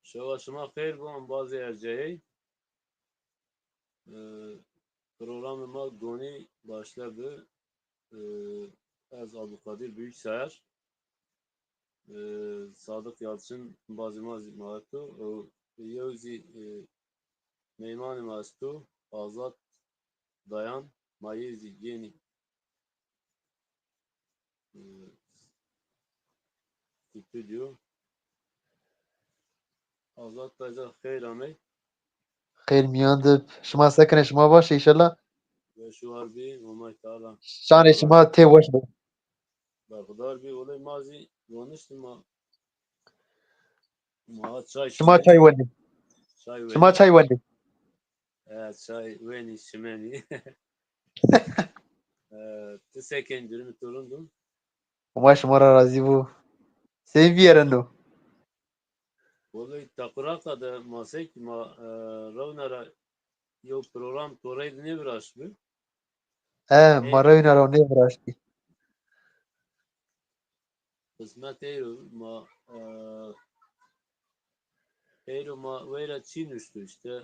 Şevaşıma xeyr bûn bazı erceği. Programıma goni başladı. Ez Abdülkadir Büyükseher. Sadık Yalçın bazı mazimatu. Yevzi Meyman Mastu. Azat Dayan. Mayezi Yeni. Stüdyo. Azat Dayan xeyr amey. خیر میاندب شما سکنه شما باشه ایشالله Ve şu harbi Umay Teala. شان شما تی وش بود Berhudar bir olay mazi. Yanlıştı ma çay شما şimeni. چای ونی Çay شما veni. چای ونی Çay veni şimeni. Tıseken dürümü torundum. وما شما را راضی بو سیم بیارنو Olay takuraka da masek ma ravnara yo program toraydı ne biraz bu? اه Hey, مارا اینا رو نبراشتی kısmet eyro ma eyro ma veyra Çin üstü işte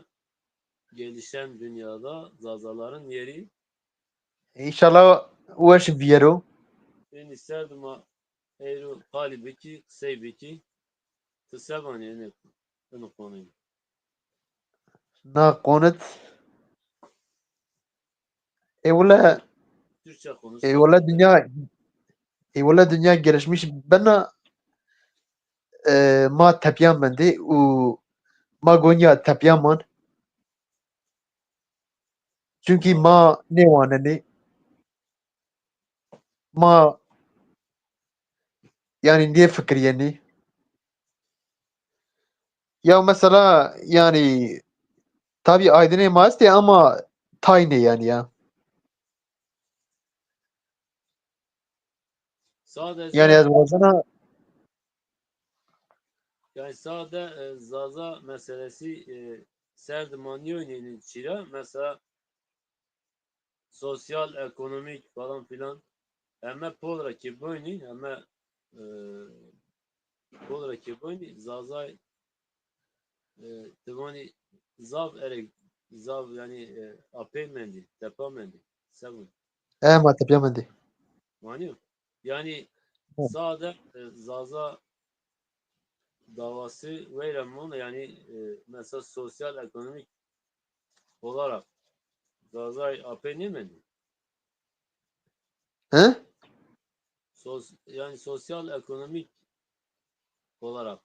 gelişen dünyada zazaların yeri ایشالله وش بیارو ben isterdim ma eyro kalibiki kısaybiki kısa bana yani bunu konuyu. نا قونت ای ولا Türkçe konuş ای fark ولا etmez. دنیا ای ولا دنیا gelişmiş بنا ما تپیان بندی و ما گونیا تپیان من çünkü Ma ma ne vaneni ma yani niye fikir yani ya mesela yani tabii aydın masti ama tayne yani ya yani sadece az vazına yani sade zaza meselesi serdimanyoninin çira mesela sosyal ekonomik falan filan ama pol rakiboyni ama e, pol rakiboyni zaza tivani zav erek zav yani apelmendi tepamendi seven ma tepya mendi maniyor yani sade zaza davası veylemon yani mesela sosyal ekonomik olarak Zazay apeni mi? he Yani sosyal ekonomik olarak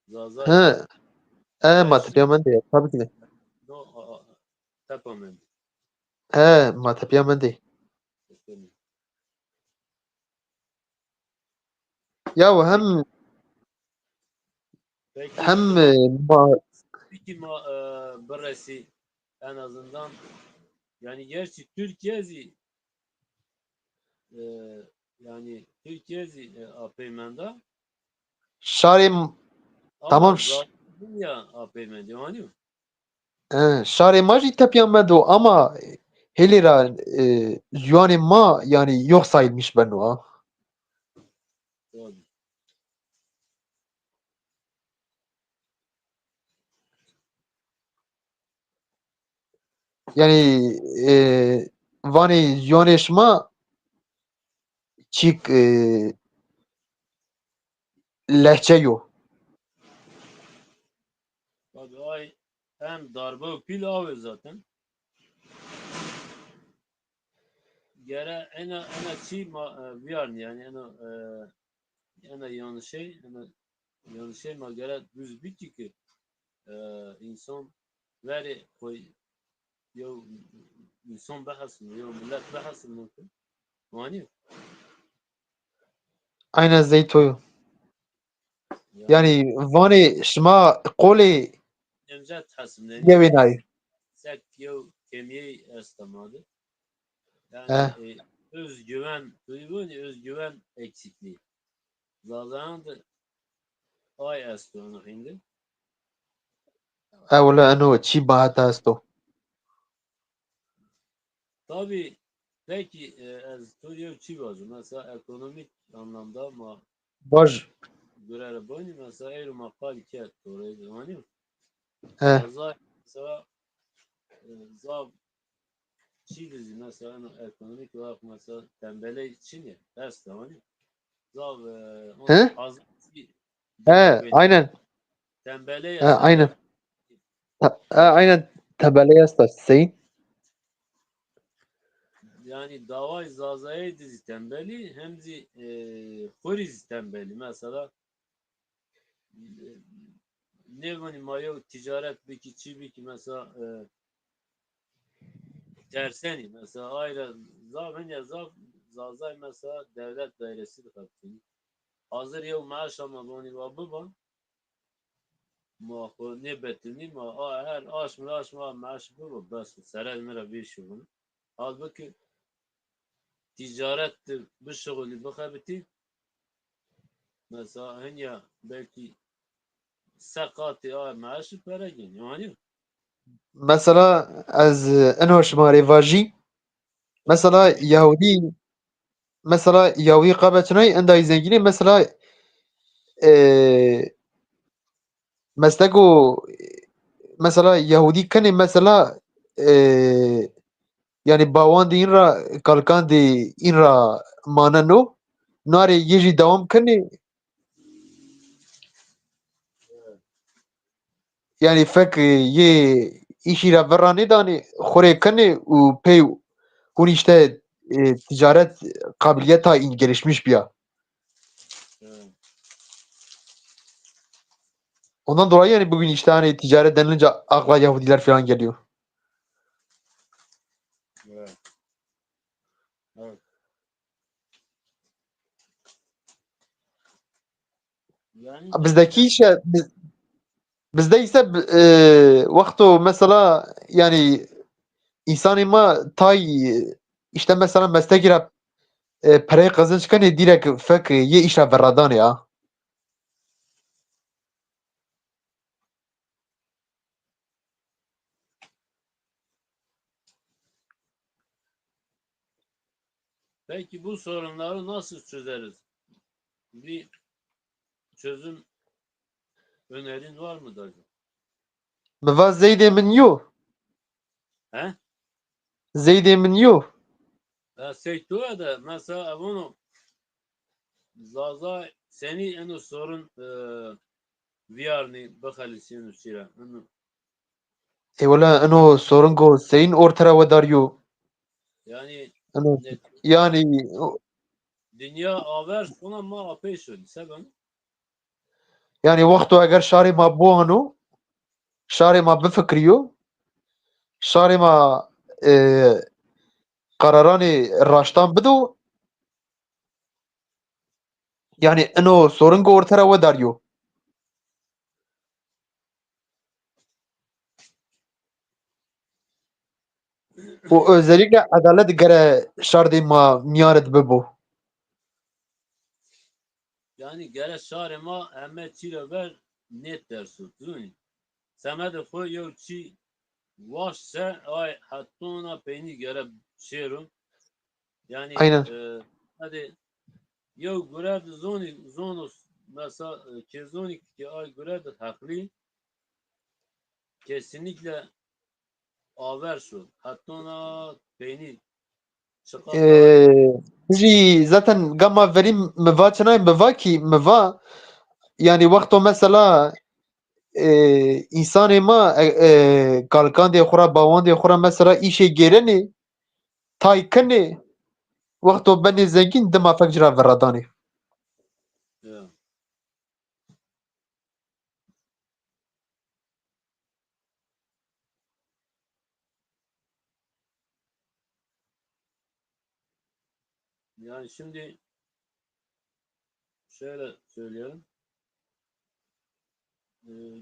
Zazay he ma beş tepya mendi tabii ki de no tepamem. ma tepya mendi ya hem Peki hem ma ma peki ma burası en azından yani gerçi Türkiye'zi e, yani Türkiye'zi APM'de şarim ama tamam zaten ya APM'de yani şarim maji tepya mendi ama helira yani ma yani yok sayılmış ben o ha. tabii. Yani vani yoneshma çik lehçe yo. Tabii ay hem darbe pilavı zaten. Gere ena çi ma viyarn yani ena yanlış şey ma gere düz biti ki insan veri koy yo insan bahasın yo millet bahasın mümkün. Mani Aynen zeytoyu. yani Yani vani şma koli emzat hasımleni yevinay. sek yo kemiği estamadı. Yani Eh, özgüven duygun özgüven eksikliği. Zaten de ay estonu hindi. wala ano çi bahata asto. Tabii peki az Türkiye çi var. Mesela ekonomik anlamda ama Baj göre boynu mesela eğer makal ki doğru hani He. zaza mesela zav çiğdizi mesela ekonomik olarak mesela tembele için ya ders de hani zav onu He? az He, diye aynen. tembele He, ya tembele aynen. Aynen. Tabelaya Hüseyin. yani davay zazaya dizi tembeli hem de horiz tembeli mesela ne hani mayo ticaret bir ki çi bir ki mesela terseni mesela ayrı zaven ya zazay mesela devlet dairesi de kaptını hazır ya maaş ama bani baba ma ne betini ma her aş mı maaş bu bas saray mera bir şey bunu halbuki ticaret bu şغلی بخبتی mesela hani belki sakatı maaşı para geliyor yani Mesela az انو شماري واجي مثلا Yahudi mesela Yahudi قابتناي عندها زنجيني مثلا مسلكو مثلا Yahudi كان مثلا yani باوان دي إنرا كالكان دي إنرا ماننو ناري يجي دوام كني yani fek ye işi ra verani dani xore kane u pey hun işte ticaret kabiliyeta gelişmiş bir ya. Ondan dolayı yani bugün işte hani ticaret denilince akla Yahudiler falan geliyor. evet, evet. Yani Bizdeki işe bizde ise vaktu mesela yani insanı ma tay işte mesela meslek girip parayı kazanırken direkt fek ye işe verradan ya. peki bu sorunları nasıl çözeriz? Bir çözüm önerin var mıdır acaba? Meva zeyde min yo. He? Zeyde min yo. Sektörde de mesela bunu zaza seni en o sorun viyarni bakalisini şira. Wala ano sorun go zeyn ortara vedar yo. Yani Ano ne, yani dünya haber sonra ma apeş oldu. Seben yani vaktu eğer şari ma bu ano şari ma bifekriyo şari ma e, kararani raştan bido yani ano sorun go ortara vedar yo. O özellikle adalet gere şardi ma miyanet bibo. yani gere şarema emme çile ver net dersi. Duni. Seme de koy yo çi vaşse ay hattuna peyni gere şerum. Yani Aynen. hadi yo görev zonus mesela kezonik ki ay görev haklı kesinlikle aver şu. Hattuna peyni çıkarsa ay Biji zaten gamma verim meva çanay meva ki meva yani vakto mesela insanê ma kalkan dê xwe re bawan dê xwe re mesela îşê gêrenê taykinê wexto benê zengîn di mafek jî re veredanê. ya. Yani şimdi şöyle söyleyelim.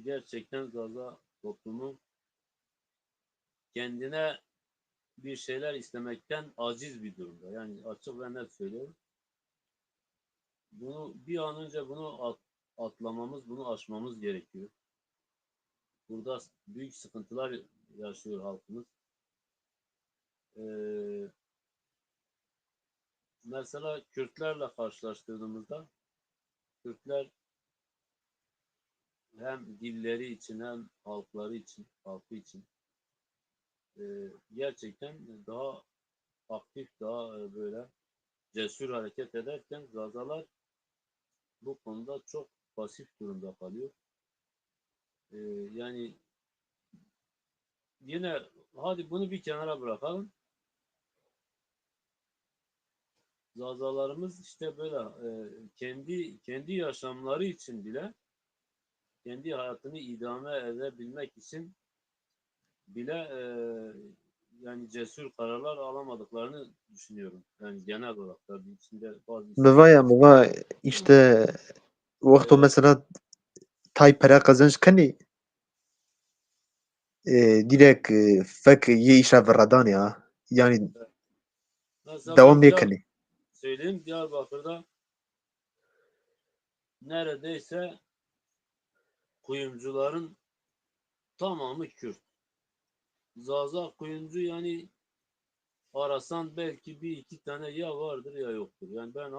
Gerçekten Gaza toplumu kendine bir şeyler istemekten aciz bir durumda. Yani açık ve net söylüyorum. Bunu bir an önce atlamamız, bunu aşmamız gerekiyor. Burada büyük sıkıntılar yaşıyor halkımız. Ee, mesela Kürtlerle karşılaştırdığımızda Kürtler hem dilleri için hem halkı için gerçekten daha aktif, daha böyle cesur hareket ederken Zazalar bu konuda çok pasif durumda kalıyor. E, Yani yine hadi bunu bir kenara bırakalım. Zazalarımız işte böyle kendi yaşamları için bile kendi hayatını idame edebilmek için bile yani cesur kararlar alamadıklarını düşünüyorum. Yani genel olarak tabii içinde bazı Mıva istisnalar. mıva işte vakto Evet. mesela tay para kazanç kani direkt fek ye işe veradan ya. Yani Mesela devam ben ne kani. söyleyeyim Diyarbakır'da neredeyse kuyumcuların tamamı Kürt. Zaza kuyumcu yani arasan belki bir iki tane ya vardır ya yoktur. Yani ben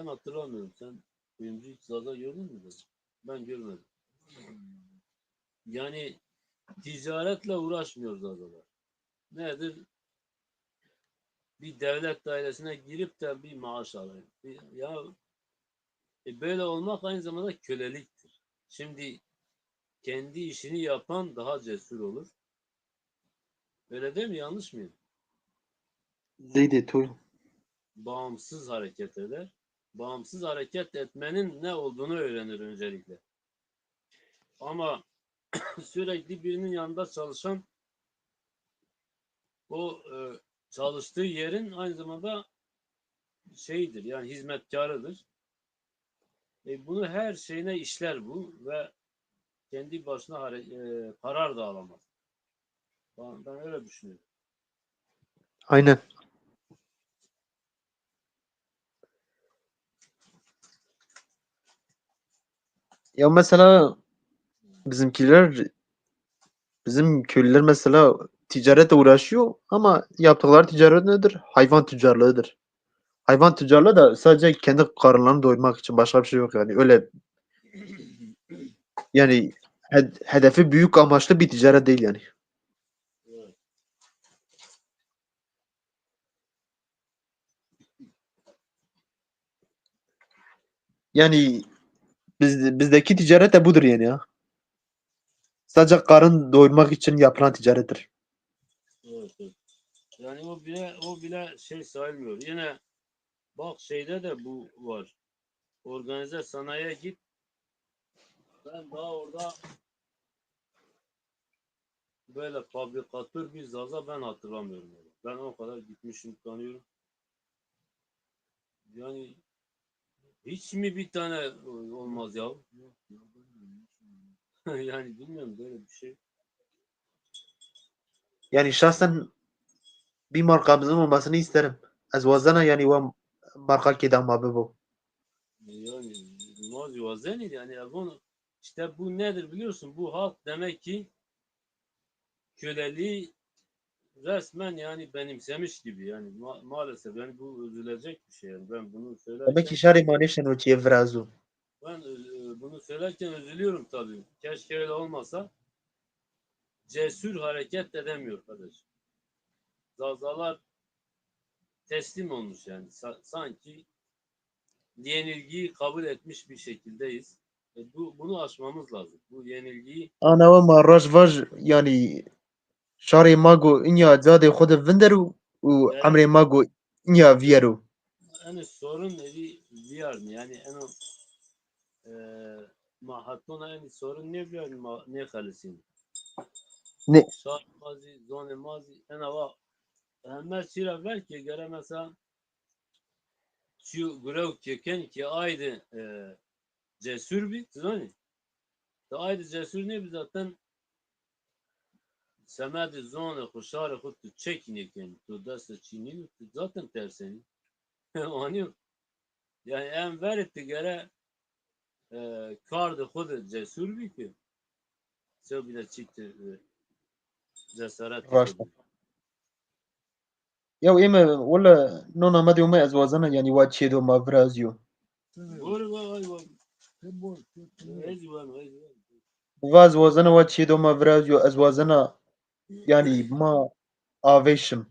hatırlamıyorum. Sen kuyumcu hiç Zaza gördün mü? Ben görmedim. Yani ticaretle uğraşmıyor Zazalar. Nedir? Bir devlet dairesine girip de bir maaş alayım. Ya böyle olmak aynı zamanda köleliktir. Şimdi kendi işini yapan daha cesur olur. Öyle değil mi? Yanlış mıyım? Zeyde tu. Bağımsız hareket eder. Bağımsız hareket etmenin ne olduğunu öğrenir öncelikle. Ama sürekli birinin yanında çalışan o çalıştığı yerin aynı zamanda şeyidir yani hizmetkarıdır. Bunu her şeyine işler bu ve kendi başına karar da alamaz. Ben öyle düşünüyorum. Aynen. Ya mesela bizimkiler bizim köylüler mesela ticaretle uğraşıyor ama yaptıkları ticaret nedir? Hayvan tüccarlığıdır. Hayvan tüccarlığı da sadece kendi karınlarını doyurmak için başka bir şey yok yani. Öyle yani hedefi büyük amaçlı bir ticaret değil yani. Evet. Yani bizdeki ticaret de budur yani ya. Sadece karın doyurmak için yapılan ticarettir. Evet, evet. Yani o bile şey sayılmıyor. Yine bak şeyde de bu var. Organize sanayiye git. Ben daha orada böyle fabrikatör bir zaza ben hatırlamıyorum. Yani. Ben o kadar gitmişim tanıyorum. Yani hiç mi bir tane olmaz ya? Yani bilmiyorum böyle bir şey. Yani şahsen bir markamızın olmasını isterim. Az vazana yani o marka kedam abi bu. Yani mazi vazeni yani bunu işte bu nedir biliyorsun? Bu halk demek ki köleliği resmen yani benimsemiş gibi yani maalesef yani bu üzülecek bir şey yani ben bunu Demek ki söylerken şari maneşen o çiye vrazu. bunu söylerken üzülüyorum tabii. Keşke öyle olmasa. Cesur hareket edemiyor kardeş. Zazalar teslim olmuş yani. Sanki yenilgiyi kabul etmiş bir şekildeyiz. Bunu aşmamız lazım. Bu yenilgiyi Ana ve marraj vaj yani şari mago inya zade khod vinderu u evet, amre mago inya vieru. yani sorun evi diyar mı? Yani en o mahatona en sorun ne biliyor ne halisin? Ne? Şah mazi, zone mazi en ava hemen çira ver ki göre mesela şu grev keken ki aydı cesur bir zone. Da aydı cesur ne bir zaten semedi zone kuşarı khud tu çekinirken tu dest çinin tu zaten terseni. Anlıyor. Yani en veretti göre kardı khud cesur bir ki. Sev bile çıktı cesaret Raşta. khud. Ya eme wala nona madi uma az vazana yani wa chedo ma vrazio. Vur vay vay. Vaz wazana wa çiğ doma biraz yo ez wazana yani ma avêşim.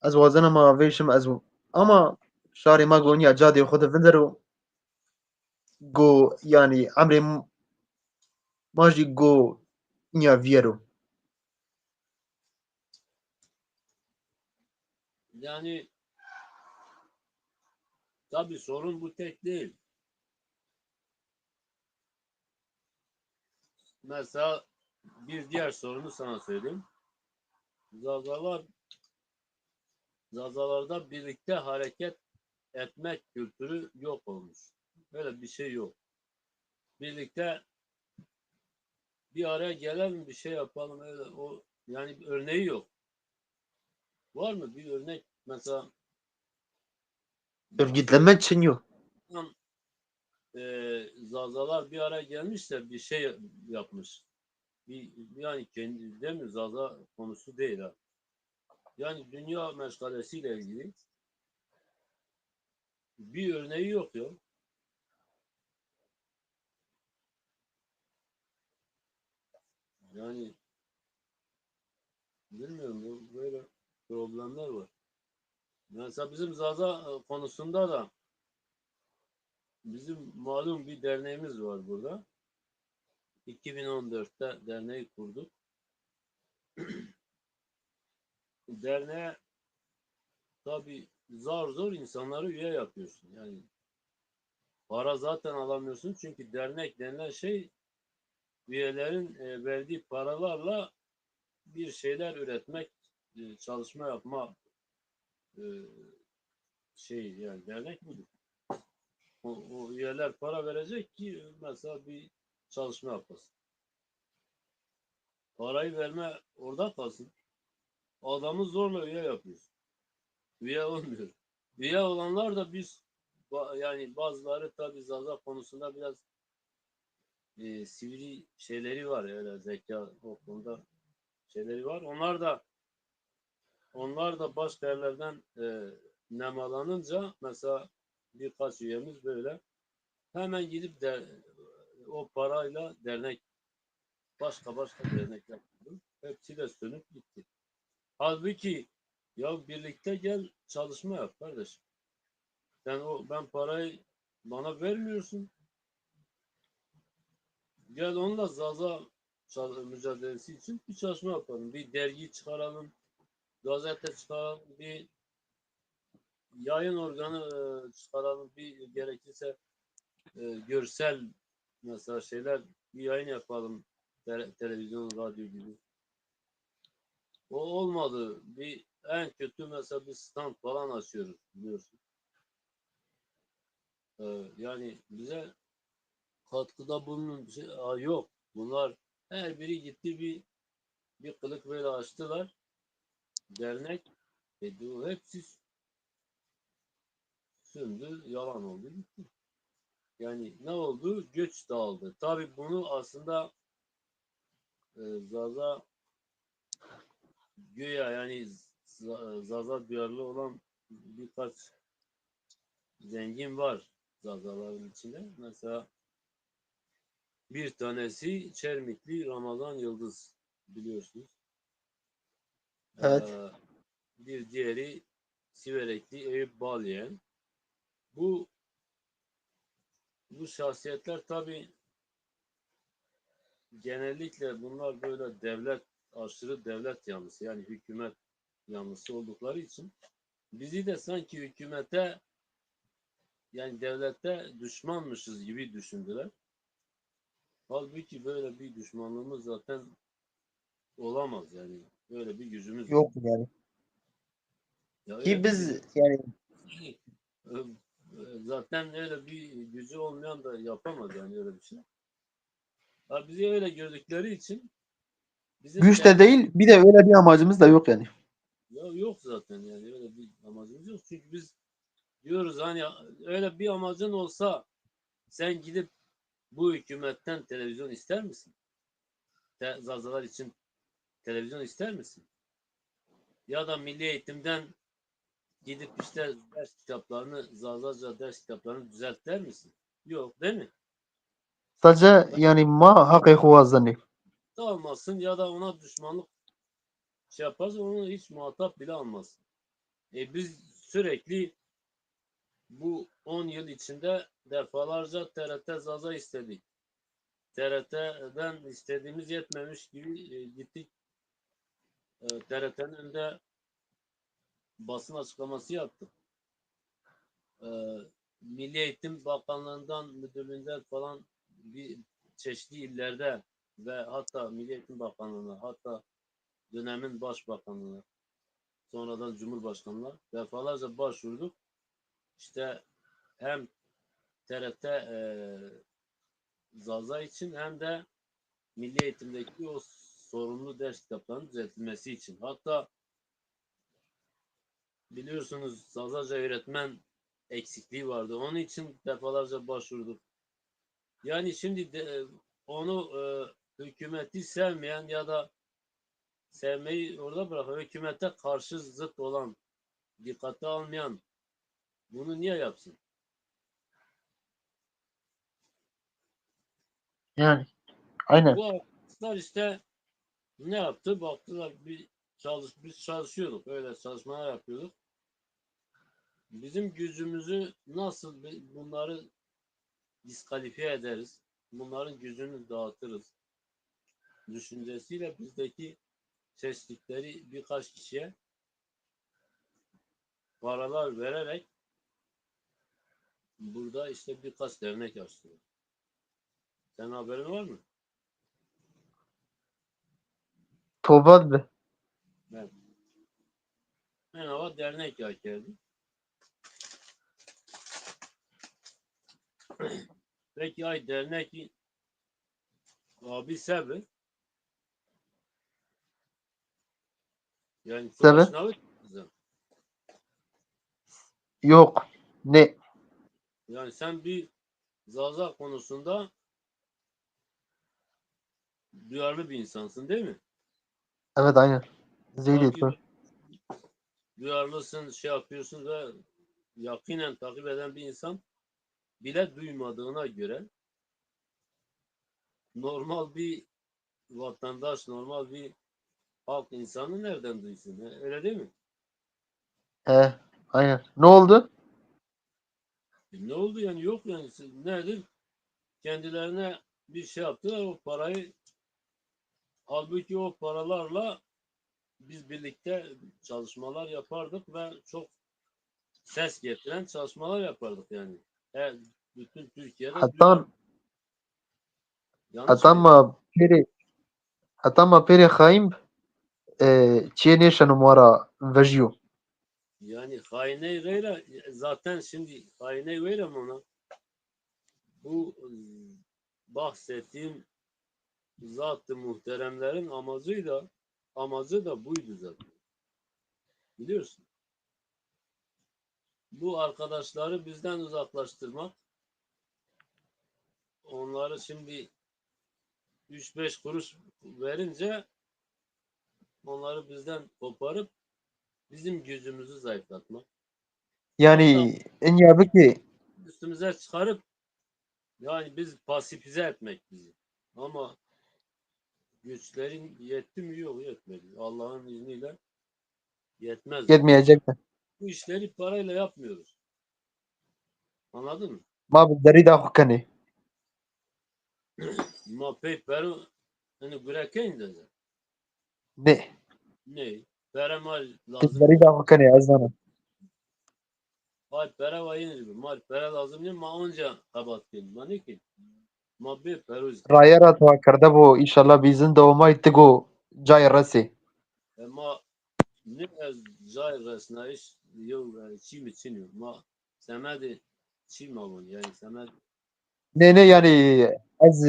Ez wazana ma avêşim ez ama şarê me goniya cadê xwe di vindir û go yani emrê ma jî go niya viyero. Yani tabii sorun bu tek değil. Mesela bir diğer sorunu sana söyleyeyim. Zazalar, zazalarda birlikte hareket etmek kültürü yok olmuş. Böyle bir şey yok. Birlikte bir araya gelelim bir şey yapalım öyle o yani bir örneği yok. Var mı bir örnek mesela Örgütlenme için yok. Zazalar bir araya gelmiş de bir şey yapmış. Yani kendi değil mi Zaza konusu değil ha. Yani dünya meşgalesiyle ilgili bir örneği yok ya. Yani bilmiyorum böyle problemler var. Mesela bizim Zaza konusunda da bizim malum bir derneğimiz var burada. 2014'te derneği kurduk. Derneğe tabii zar zor insanları üye yapıyorsun. Yani para zaten alamıyorsun çünkü dernek denilen şey üyelerin verdiği paralarla bir şeyler üretmek, çalışma yapma e, şey yani dernek budur. O üyeler para verecek ki mesela bir çalışma yapasın. Parayı verme orada kalsın. Adamı zorla üye yapıyorsun. Üye olmuyor. Üye olanlar da biz yani bazıları tabii Zaza konusunda biraz sivri şeyleri var öyle zeka o konuda şeyleri var. Onlar da başka yerlerden nemalanınca mesela birkaç üyemiz böyle hemen gidip de o parayla başka dernekler kurdu. Hepsi de sönüp gitti. Halbuki ya birlikte gel çalışma yap kardeşim. Ben parayı bana vermiyorsun. Gel onunla Zaza mücadelesi için bir çalışma yapalım. Bir dergi çıkaralım, gazete çıkaralım, bir yayın organı çıkaralım, bir gerekirse görsel mesela şeyler bir yayın yapalım televizyon, radyo gibi. O olmadı. En kötü mesela bir stand falan açıyoruz biliyorsun. Yani bize katkıda bulunun bir şey yok. Bunlar her biri gitti bir kılık böyle açtılar. Dernek hepsi söndü, yalan oldu gitti. Yani ne oldu? Göç dağıldı. Tabii bunu aslında Zaza güya yani Zaza duyarlı olan birkaç zengin var Zazaların içinde. Mesela bir tanesi Çermikli Ramazan Yıldız biliyorsunuz. Evet. Ee, bir diğeri Siverekli Eyüp Balyen. Bu bu şahsiyetler tabii genellikle bunlar böyle aşırı devlet yanlısı yani hükümet yanlısı oldukları için bizi de sanki hükümete yani devlette düşmanmışız gibi düşündüler. Halbuki böyle bir düşmanlığımız zaten olamaz yani. Böyle bir gücümüz yok. Yok yani. Ya Ki öyle bir biz gücümüz yani yok. Zaten öyle bir gücü olmayan da yapamaz yani öyle bir şey. Ha, bizi öyle gördükleri için bizim güç de değil bir de öyle bir amacımız da yok yani. ya yok zaten yani öyle bir amacımız yok. Çünkü biz diyoruz hani öyle bir amacın olsa sen gidip bu hükümetten televizyon ister misin? Zazalar için televizyon ister misin? Ya da milli eğitimden gidip işte ders kitaplarını, Zazaca ders kitaplarını düzelt der misin? Yok, değil mi? Sadece Ben yani ma hakkı huvazani. de almasın ya da ona düşmanlık şey yaparsa onu hiç muhatap bile almasın. Biz sürekli bu 10 yıl içinde defalarca TRT Zaza istedik. TRT'den istediğimiz yetmemiş gibi gittik. TRT'nin önünde basın açıklaması yaptık. E, Milli Eğitim Bakanlığı'ndan, müdürlüğünden falan bir çeşitli illerde ve hatta Milli Eğitim Bakanlığı'na, hatta dönemin başbakanlığına, sonradan Cumhurbaşkanı'na defalarca başvurduk. İşte hem TRT Zaza için hem de milli eğitimdeki o sorunlu ders kitaplarının düzeltilmesi için. Hatta biliyorsunuz Zazaca öğretmen eksikliği vardı. Onun için defalarca başvurduk. Yani şimdi de, onu hükümeti sevmeyen ya da sevmeyi orada bırak, hükümete karşı zıt olan, dikkate almayan bunu niye yapsın? Yani aynen. Bu arkadaşlar işte ne yaptı? Baktılar biz çalışıyorduk. Öyle çalışmalar yapıyorduk. Bizim gücümüzü nasıl bunları diskalifiye ederiz? Bunların gücünü dağıtırız. Düşüncesiyle bizdeki seçtikleri birkaç kişiye paralar vererek burada işte birkaç dernek açtılar. Senin haberin var mı? Tobat be. Evet. Menava dernek geldi. Peki ay dernek abi sebebi yani çok Sebep? aşinalık kızım. Yok. Ne? Yani sen bir Zaza konusunda duyarlı bir insansın değil mi? Evet aynen. Zeydit Takip var. duyarlısın, şey yapıyorsun ve yakinen takip eden bir insan bile duymadığına göre normal bir vatandaş, normal bir halk insanı nereden duysun? Öyle değil mi? Aynen. Ne oldu? Ne oldu yani? Yok yani. Nedir? Kendilerine bir şey yaptılar o parayı, halbuki o paralarla biz birlikte çalışmalar yapardık ve çok ses getiren çalışmalar yapardık yani. Her, bütün Türkiye'de Hatta duyar. Yanlış hatta mıyım? ma peri hatta ma peri Haim çiğ neşe numara vejiyor. Yani haine gayra zaten şimdi haine gayra mı ona? Bu bahsettiğim zat-ı muhteremlerin amacı da buydu zaten. Biliyorsun. Bu arkadaşları bizden uzaklaştırmak, onları şimdi 3-5 kuruş verince onları bizden koparıp bizim gücümüzü zayıflatmak. Hatta Yani en yabi ki üstümüze çıkarıp yani biz pasifize etmek bizi. Ama güçlerin yetti mi? Yok, yetmedi. Allah'ın izniyle yetmez de. yetmeyecek de. Bu işleri parayla yapmıyoruz. Anladın mı? Ma bi derî da xwe kenê. Ma pey peru hani gürekeyn de. Ne? Ne? Pere mal Tu lazım derî değil. da xwe kenê ez zanim. Mal pere var yine gibi. Mal pere lazım değil. Ma onca kabat kim. Ma ne ki? Ma bir peruz kim. Raya ra tu kirde bo îşallah bîzin dewamay tu go cayê resê. Ma ne ez cay resnaiş yok çi mi çiniyor. Ma semedi çi ma bunu yani semed Ne ne semedi yani ez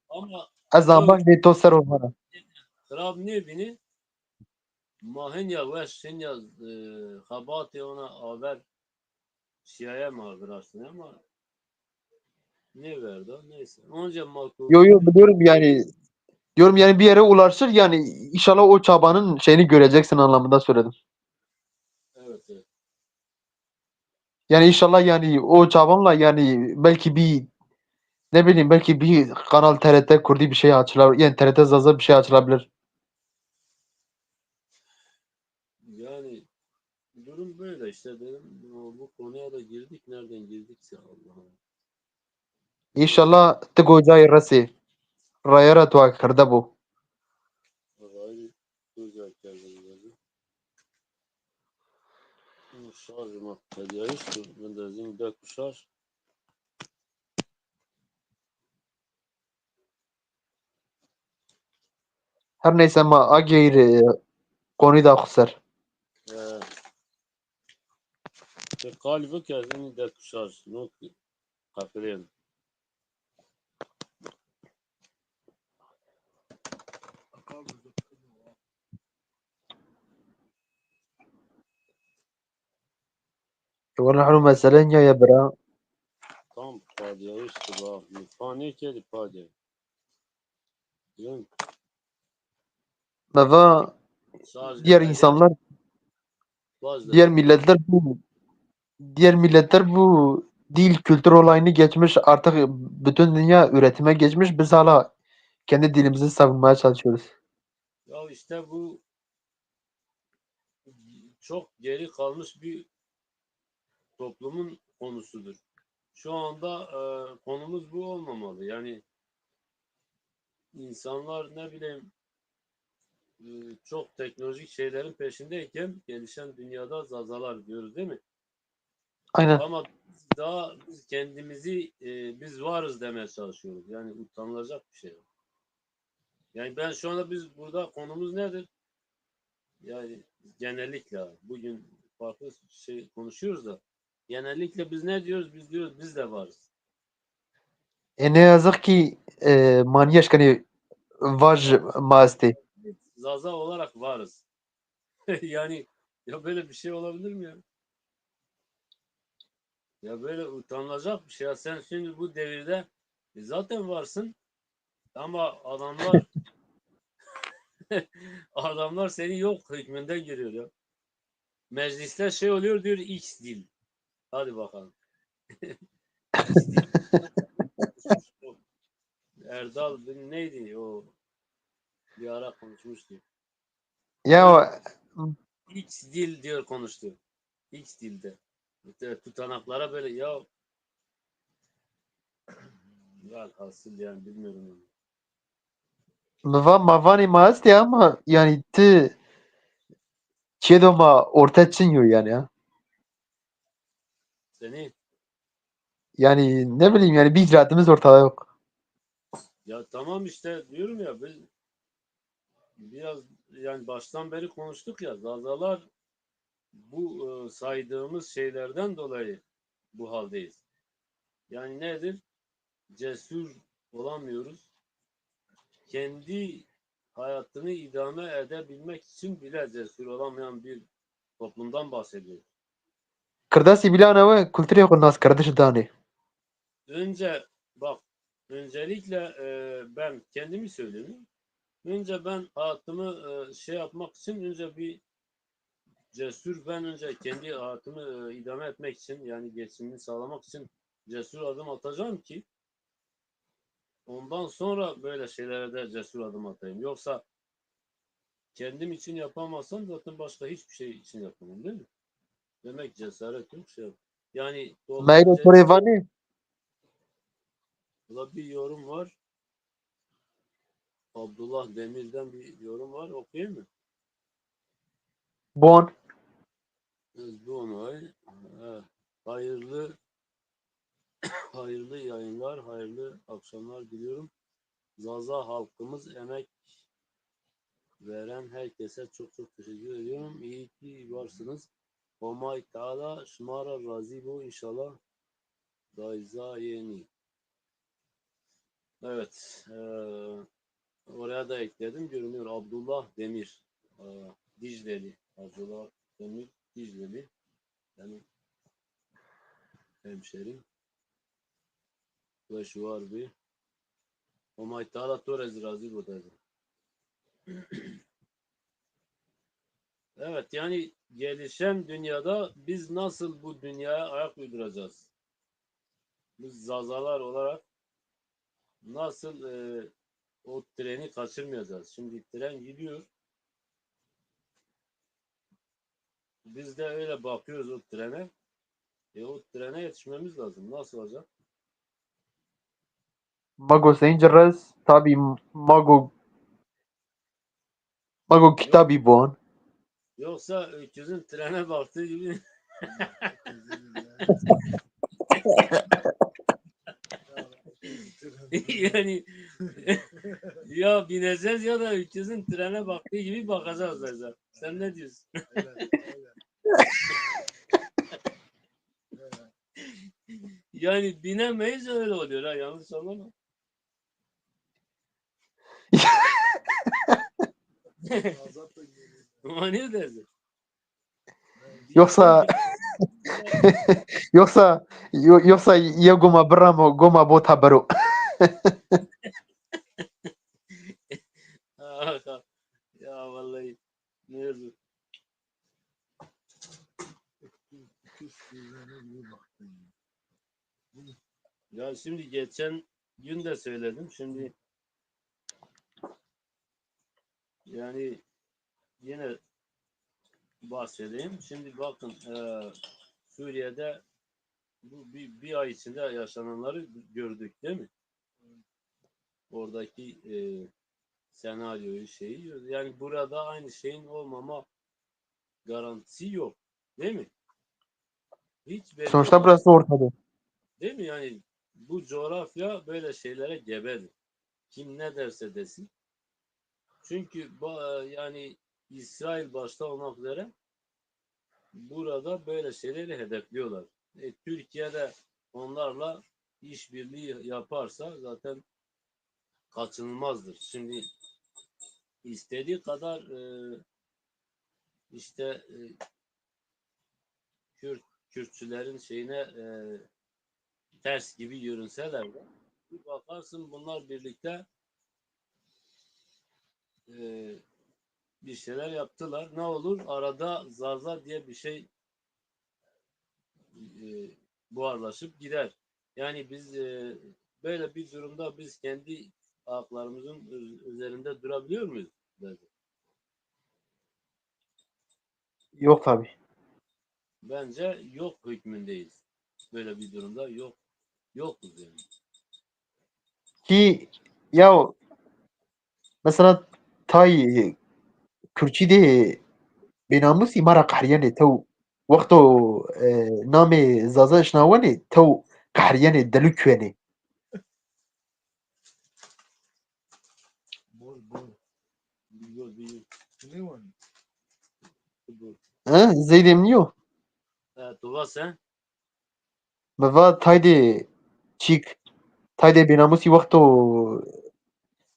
ama ez yok amaç lê to ser û vana. krab ne bini ma henya weş henya xabatê ona haber şiaya mı bıraktın ama ne verdi o? Neyse. Onca mal Yo yo kurtuldu. biliyorum yani diyorum yani bir yere ulaşır yani inşallah o çabanın şeyini göreceksin anlamında söyledim. Evet, evet. Yani inşallah yani o çabamla yani belki bir ne bileyim belki bir kanal TRT kurdu bir şey açılabilir. Yani TRT Zaza bir şey açılabilir. Yani durum böyle işte dedim. Bu konuya da girdik. Nereden girdikse Allah'ım. Neyse. İnşallah tık ocağı rası. Rayara tuğa kırda bu. Vallahi güzel geldi. Şarjıma hediyeyiz. Ben de zinde kuşar. Her neyse ama agir konuyu da kusar. Kalbi kendini de kuşar. Not kafirin. ونحن مثلا يا برا Tam padiye işte bak. Fani kedi padiye. Diyorum Meva şarj diğer edeceğim. insanlar Bazı diğer milletler bu diğer milletler bu dil kültür olayını geçmiş artık bütün dünya üretime geçmiş biz hala kendi dilimizi savunmaya çalışıyoruz. ya işte bu çok geri kalmış bir toplumun konusudur. Şu anda konumuz bu olmamalı. Yani insanlar ne bileyim çok teknolojik şeylerin peşindeyken gelişen dünyada zazalar diyoruz değil mi? Aynen. Ama biz kendimizi biz varız demeye çalışıyoruz. Yani utanılacak bir şey yok. Yani ben şu anda biz burada konumuz nedir? Yani genellikle bugün farklı şey konuşuyoruz da genellikle biz ne diyoruz? Biz diyoruz biz de varız. Ne yazık ki manyaşkani vaj Ya masti. biz zaza olarak varız. Yani ya böyle bir şey olabilir mi ya? Ya böyle utanılacak bir şey. Ya sen şimdi bu devirde zaten varsın ama adamlar seni yok hükmünden görüyor ya. Mecliste şey oluyor diyor X dil. Hadi bakalım. X dil. Erdal neydi o bir ara konuşmuştu. Yani Ya X dil diyor konuştu. X dilde. İşte tutanaklara böyle ya velhasıl yani bilmiyorum. Yani. mavani masti ama yani tı çedoma orta çinyo yani ya. Seni Yani ne bileyim yani bir icraatımız ortada yok. ya tamam işte diyorum ya biz biraz yani baştan beri konuştuk ya zazalar bu saydığımız şeylerden dolayı bu haldeyiz. Yani nedir? Cesur olamıyoruz. Kendi hayatını idame edebilmek için bile cesur olamayan bir toplumdan bahsediyoruz. Kırdasi bilana ve kültürü yok nas kardeş dani. Önce bak öncelikle ben kendimi söyleyeyim. Önce ben hayatımı şey yapmak için önce bir cesur ben önce kendi hayatımı idame etmek için yani geçimini sağlamak için cesur adım atacağım ki ondan sonra böyle şeylere de cesur adım atayım. Yoksa kendim için yapamazsam zaten başka hiçbir şey için yapamam değil mi? Demek cesaret yok şey yok. Yani Mayro öncelikle Torevani burada bir yorum var. Abdullah Demir'den bir yorum var. Okuyayım mı? Bon. Bu onay. Hayırlı hayırlı yayınlar, hayırlı akşamlar diliyorum. Zaza halkımız emek veren herkese çok çok teşekkür ediyorum. İyi ki varsınız. Omay Teala şımara razı bu inşallah. Dayza yeni. Evet. Oraya da ekledim. Görünüyor. Abdullah Demir. Dicleli. Abdullah Demir Dicleli. Yani hemşerim. Ve şu var bir. Omay Teala Torez razı bu dedi. Evet, yani gelişen dünyada biz nasıl bu dünyaya ayak uyduracağız? Biz zazalar olarak nasıl o treni kaçırmayacağız? Şimdi tren gidiyor. Biz de öyle bakıyoruz o trene. O trene yetişmemiz lazım. Nasıl olacak? Mago Dangerous tabii Mago Yok, kitabı bu. yoksa öküzün trene baktığı gibi yani ya bineceğiz ya da öküzün trene baktığı gibi bakacağız zaten. Sen ne diyorsun? Yani binemeyiz öyle oluyor ha, yanlış anlama. Ama ne dersin? Bineceğiz Yoksa bile. yoksa ya goma bramo goma bota baro. Ya vallahi ne yazık. Ya şimdi geçen gün de söyledim. Şimdi yani yine bahsedeyim. Şimdi bakın Suriye'de bu bir ay içinde yaşananları gördük değil mi? Oradaki senaryoyu şeyi yani burada aynı şeyin olmama garantisi yok. Değil mi? Hiç belli Sonuçta olmaz. burası ortada. Değil mi? Yani bu coğrafya böyle şeylere gebedir. Kim ne derse desin. Çünkü yani İsrail başta olmak üzere burada böyle şeyleri hedefliyorlar. Türkiye'de onlarla işbirliği yaparsa zaten kaçınılmazdır. Şimdi istediği kadar işte Kürtçülerin şeyine ters gibi görünseler de bir bakarsın bunlar birlikte e, bir şeyler yaptılar. Ne olur? Arada Zaza diye bir şey e, buharlaşıp gider. Yani biz böyle bir durumda biz kendi ayaklarımızın üzerinde durabiliyor muyuz? Dedi. Yok tabii. Bence yok hükmündeyiz. Böyle bir durumda yokuz yani. Ki ya mesela tay Kürtçi de benamusi mara kahriyane تو وقتو نام زازا شناواني تو kahriyane delü küvene. Biliyor. Ha zeydem niyo. Tuva sen? Meva tayde çik tayde benamusi وقتو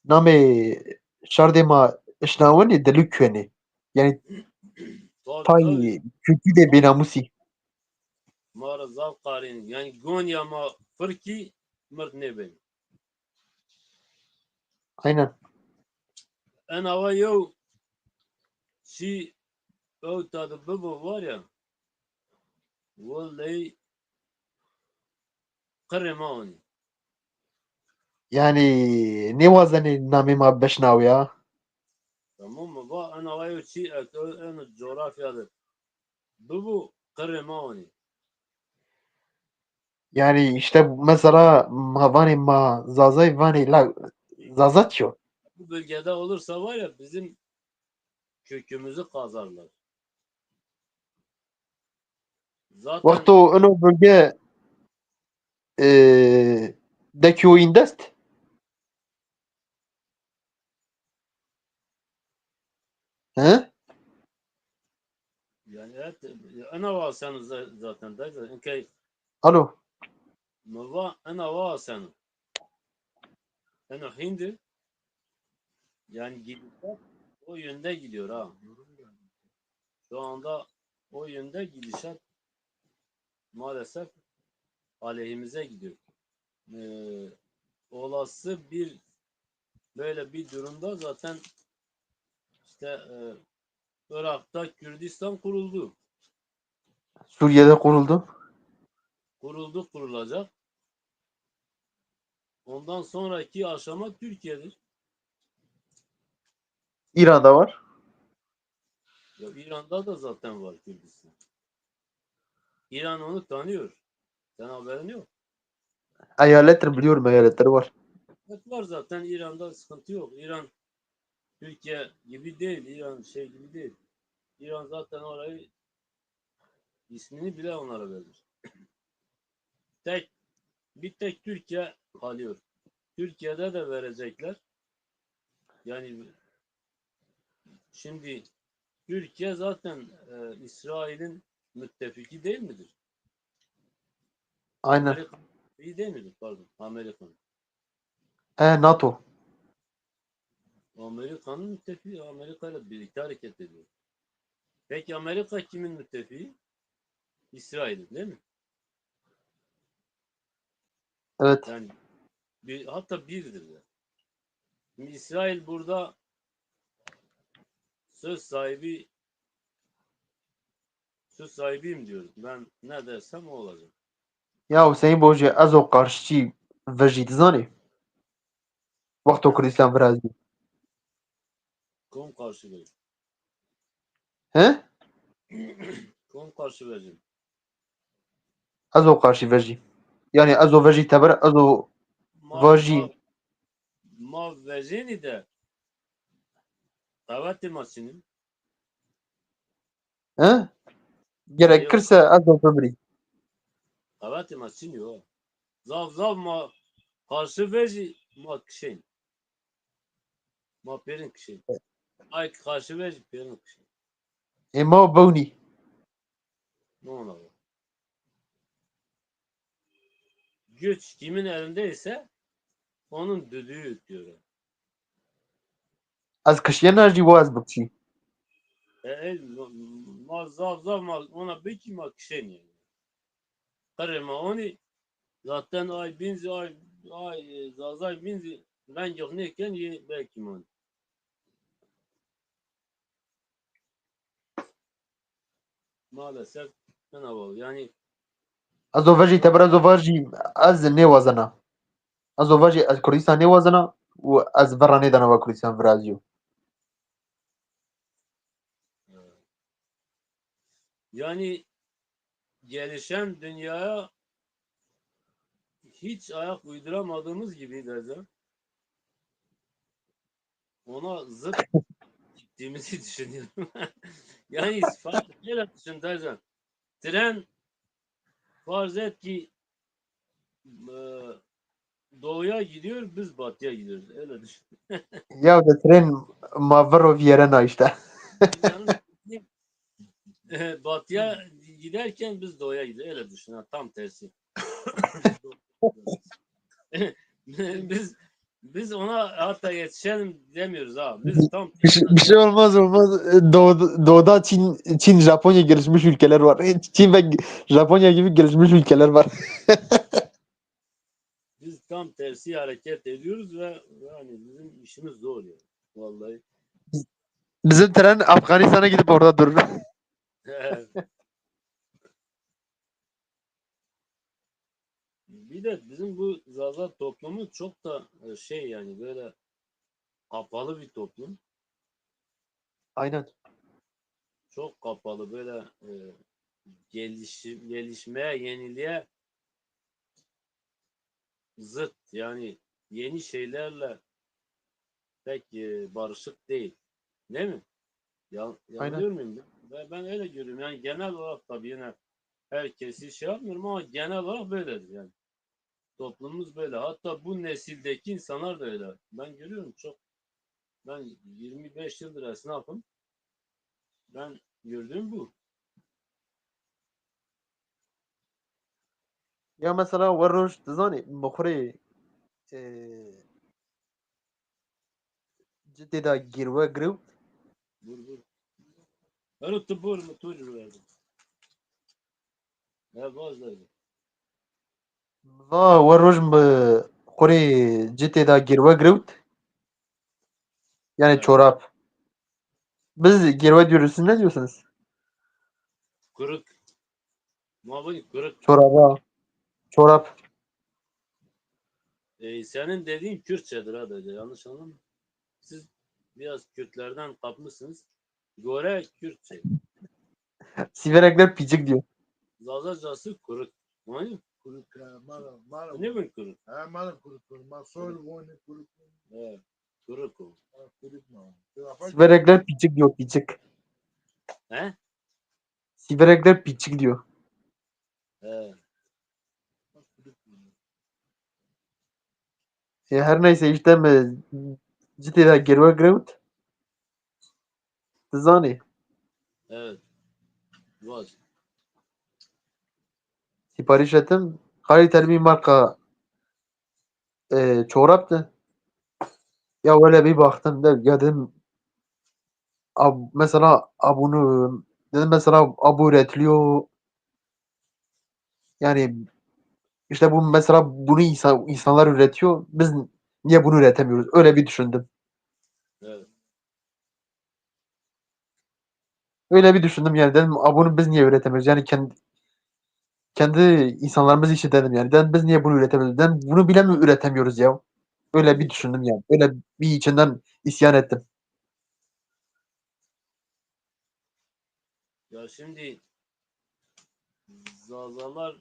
نام şarde ma şnavani delü küvene. Yani Tabii. tay Kürtçi de benamusi. Mara zav karin. Yani Gonya ma fırki mırt ne ben. Aynen. En hava yo şi o tadı bu var ya. Vallahi kırma onu. Yani ne vazeni nami ma beşnav ya. Tamam mı? Va en hava yo şi en coğrafyadır. Bu kırma onu. Yani işte mesela mavani ma zazay vani la zazat yo. Bu bölgede olursa var ya bizim kökümüzü kazarlar. Zaten Vakto ono bölge deki o indest. He? yani evet en hava sen zaten de. Okay. Alo. Mava en hava sen. En hindi yani gidişat o yönde gidiyor ha. Şu anda o yönde gidişat maalesef aleyhimize gidiyor. Ee, olası bir böyle bir durumda zaten işte Irak'ta Kürdistan kuruldu. Suriye'de kuruldu. Kurulacak. Ondan sonraki aşama Türkiye'dir. İran'da var. Ya İran'da da zaten var Kürdistan. İran onu tanıyor. Sen haberin yok. Eyalettir biliyorum, eyaletleri var. Evet var zaten, İran'da sıkıntı yok. İran Türkiye gibi değil. İran şey gibi değil. İran zaten orayı, ismini bile onlara vermiş. Bir tek Türkiye kalıyor. Türkiye'de de verecekler. Yani şimdi Türkiye zaten İsrail'in müttefiki değil midir? Aynen. Amerika iyi değil midir? Pardon. Amerika'nın. NATO. Amerika'nın müttefiki. Amerika ile birlikte hareket ediyor. Peki Amerika kimin müttefiği? İsrail'in değil mi? Evet. Yani hatta birdir de. Şimdi İsrail burada söz sahibiyim diyor. Ben ne dersem o olacak. Ya Hüseyin Boji ez o karşıçı vejit zani. Vakto Kurdistan biraz. Kom karşı verir. He? Kom karşı verir. Ez o karşı veji. Yani ez o veji teber, ez o Ma, ma, vaji. ma vezeni de davet maçının He? yok. Gerekirse ez o febri. Davet maçın yok. Zav ma karşı verir ma kişin. Ma perin kişin. Ay karşı verir perin kişin. Ema o boni. Ne ona var? Güç kimin elindeyse onun düdüğü diyor. Az kışıya nerji o az bıkçı. Ma zav ma ona beki ma kişin yani. Karema onu zaten ay binzi ay zazay binzi ben yok neyken ye belki man. Maalesef ne var yani Ez o veji teber, ez o vaji az ne wazana. Ez o vaji az Kurdistan ne wazana. و از برانه دانه و کردستان برازیو. yani gelişen dünyaya hiç ayak uyduramadığımız gibi derdim. Ona zıt gittiğimizi düşünüyorum. Yani şöyle düşün derdim. Tren farz et ki e, doğuya gidiyor, biz batıya gidiyoruz. Öyle düşün. Ya da tren mavro vierena işte. Yani batıya giderken biz doğuya gidiyoruz. Öyle düşün. Ha, tam tersi. biz biz ona hatta yetişelim demiyoruz ha. Biz tam Bir şey olmaz olmaz. Doğuda Çin, Japonya gelişmiş ülkeler var. Çin ve Japonya gibi gelişmiş ülkeler var. biz tam tersi hareket ediyoruz ve yani bizim işimiz zor yani. Vallahi. Bizim tren Afganistan'a gidip orada durur. Bir de bizim bu Zaza toplumu çok da şey yani böyle kapalı bir toplum. Aynen. Çok kapalı böyle gelişmeye, yeniliğe zıt yani yeni şeylerle pek barışık değil. Değil mi? Aynen. Yanılıyor muyum? Ben öyle görüyorum. Yani genel olarak tabii yine herkesi şey yapmıyorum ama genel olarak böyledir yani. Toplumumuz böyle. Hatta bu nesildeki insanlar da öyle. Ben görüyorum çok. Ben 25 yıldır esnafım. Ben gördüğüm bu. Ya mesela varroş tizani mukhure ciddi da girve griv. Vur. Öyle tıbbur mu tuğcur verdim. Ne bazıları. Va varroş mukhure ciddi da girve griv. Yani Evet. çorap. Biz gerve diyoruz. Siz ne diyorsunuz? Kırık. Mabuni kırık. Çoraba. Çorap. Senin dediğin Kürtçedir sadece. Yanlış anlama. Siz biraz Kürtlerden kapmışsınız. Göre Kürtçe. Siverekler picik diyor. Zazacası kırık. Hani? Kuruk ya, mara. Ne mi kırık? Ha, mara kuruk. Ma soy vone kuruk. Evet. Kırık o. Ha, kuruk ma. Telafa Siverekler picik diyor. Picik. He? Siverekler picik diyor. He. kuruk. Her neyse işte mi ciddi de gerve grevt. Zani. Evet. Var. Sipariş ettim. Kaliteli bir marka çoraptı. Ya öyle bir baktım da ya dedim mesela bunu dedim mesela bu üretiliyor. Yani işte bu mesela bunu insanlar üretiyor. Biz niye bunu üretemiyoruz? Öyle bir düşündüm. Evet. Öyle bir düşündüm yani dedim bunu biz niye üretemiyoruz? Yani kendi insanlarımız işi dedim yani. Dedim biz niye bunu üretemiyoruz? Dedim bunu bile mi üretemiyoruz ya? Öyle bir düşündüm yani. Öyle bir içinden isyan ettim. Ya şimdi Zazalar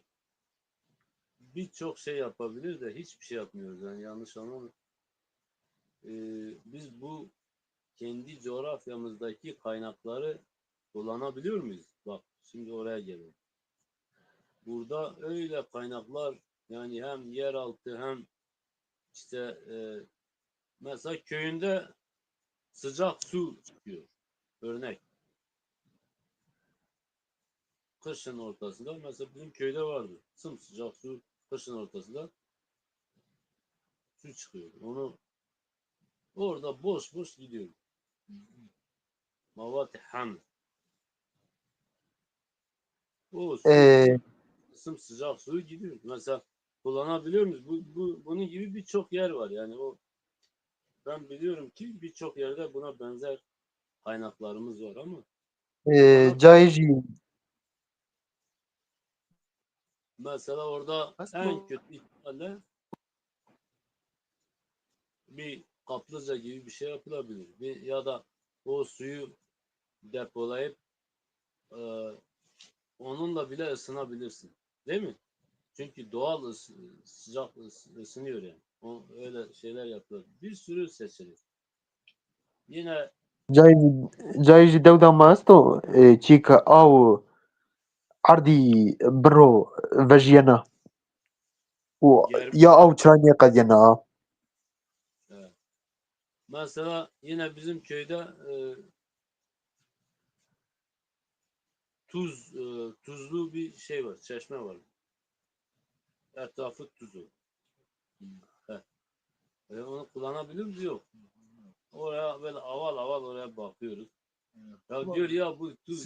birçok şey yapabilir de hiçbir şey yapmıyoruz. Yani yanlış anlama. Biz bu kendi coğrafyamızdaki kaynakları kullanabiliyor muyuz? Bak şimdi oraya gelelim. Burada öyle kaynaklar yani hem yeraltı hem işte mesela köyünde sıcak su çıkıyor. Örnek. Kışın ortasında mesela bizim köyde vardı. Sımsıcak su kışın ortasında su çıkıyor. Onu orada boş boş gidiyor. Mavat ham. O su Ee, sımsıcak suyu gidiyor. Mesela kullanabiliyor muyuz? Bunun gibi birçok yer var. Yani ben biliyorum ki birçok yerde buna benzer kaynaklarımız var ama kullanabiliyor. Caici Mesela orada en aslında kötü ihtimalle bir kaplıca gibi bir şey yapılabilir. Ya da o suyu depolayıp e, onunla bile ısınabilirsin. Değil mi? Çünkü doğal sıcak ısınıyor yani. Öyle şeyler yapılır. Bir sürü seçenek. Yine جايجي دولة ما استو تشيكا أو عردي برو فاجينا و ger يا أو تراني قد ينا evet. Mesela yine bizim köyde tuzlu bir şey var. Çeşme var. Etrafı tuzlu. Heh. Onu kullanabilir miyiz? Yok. Oraya böyle aval aval oraya bakıyoruz. Ya diyor ya bu tuz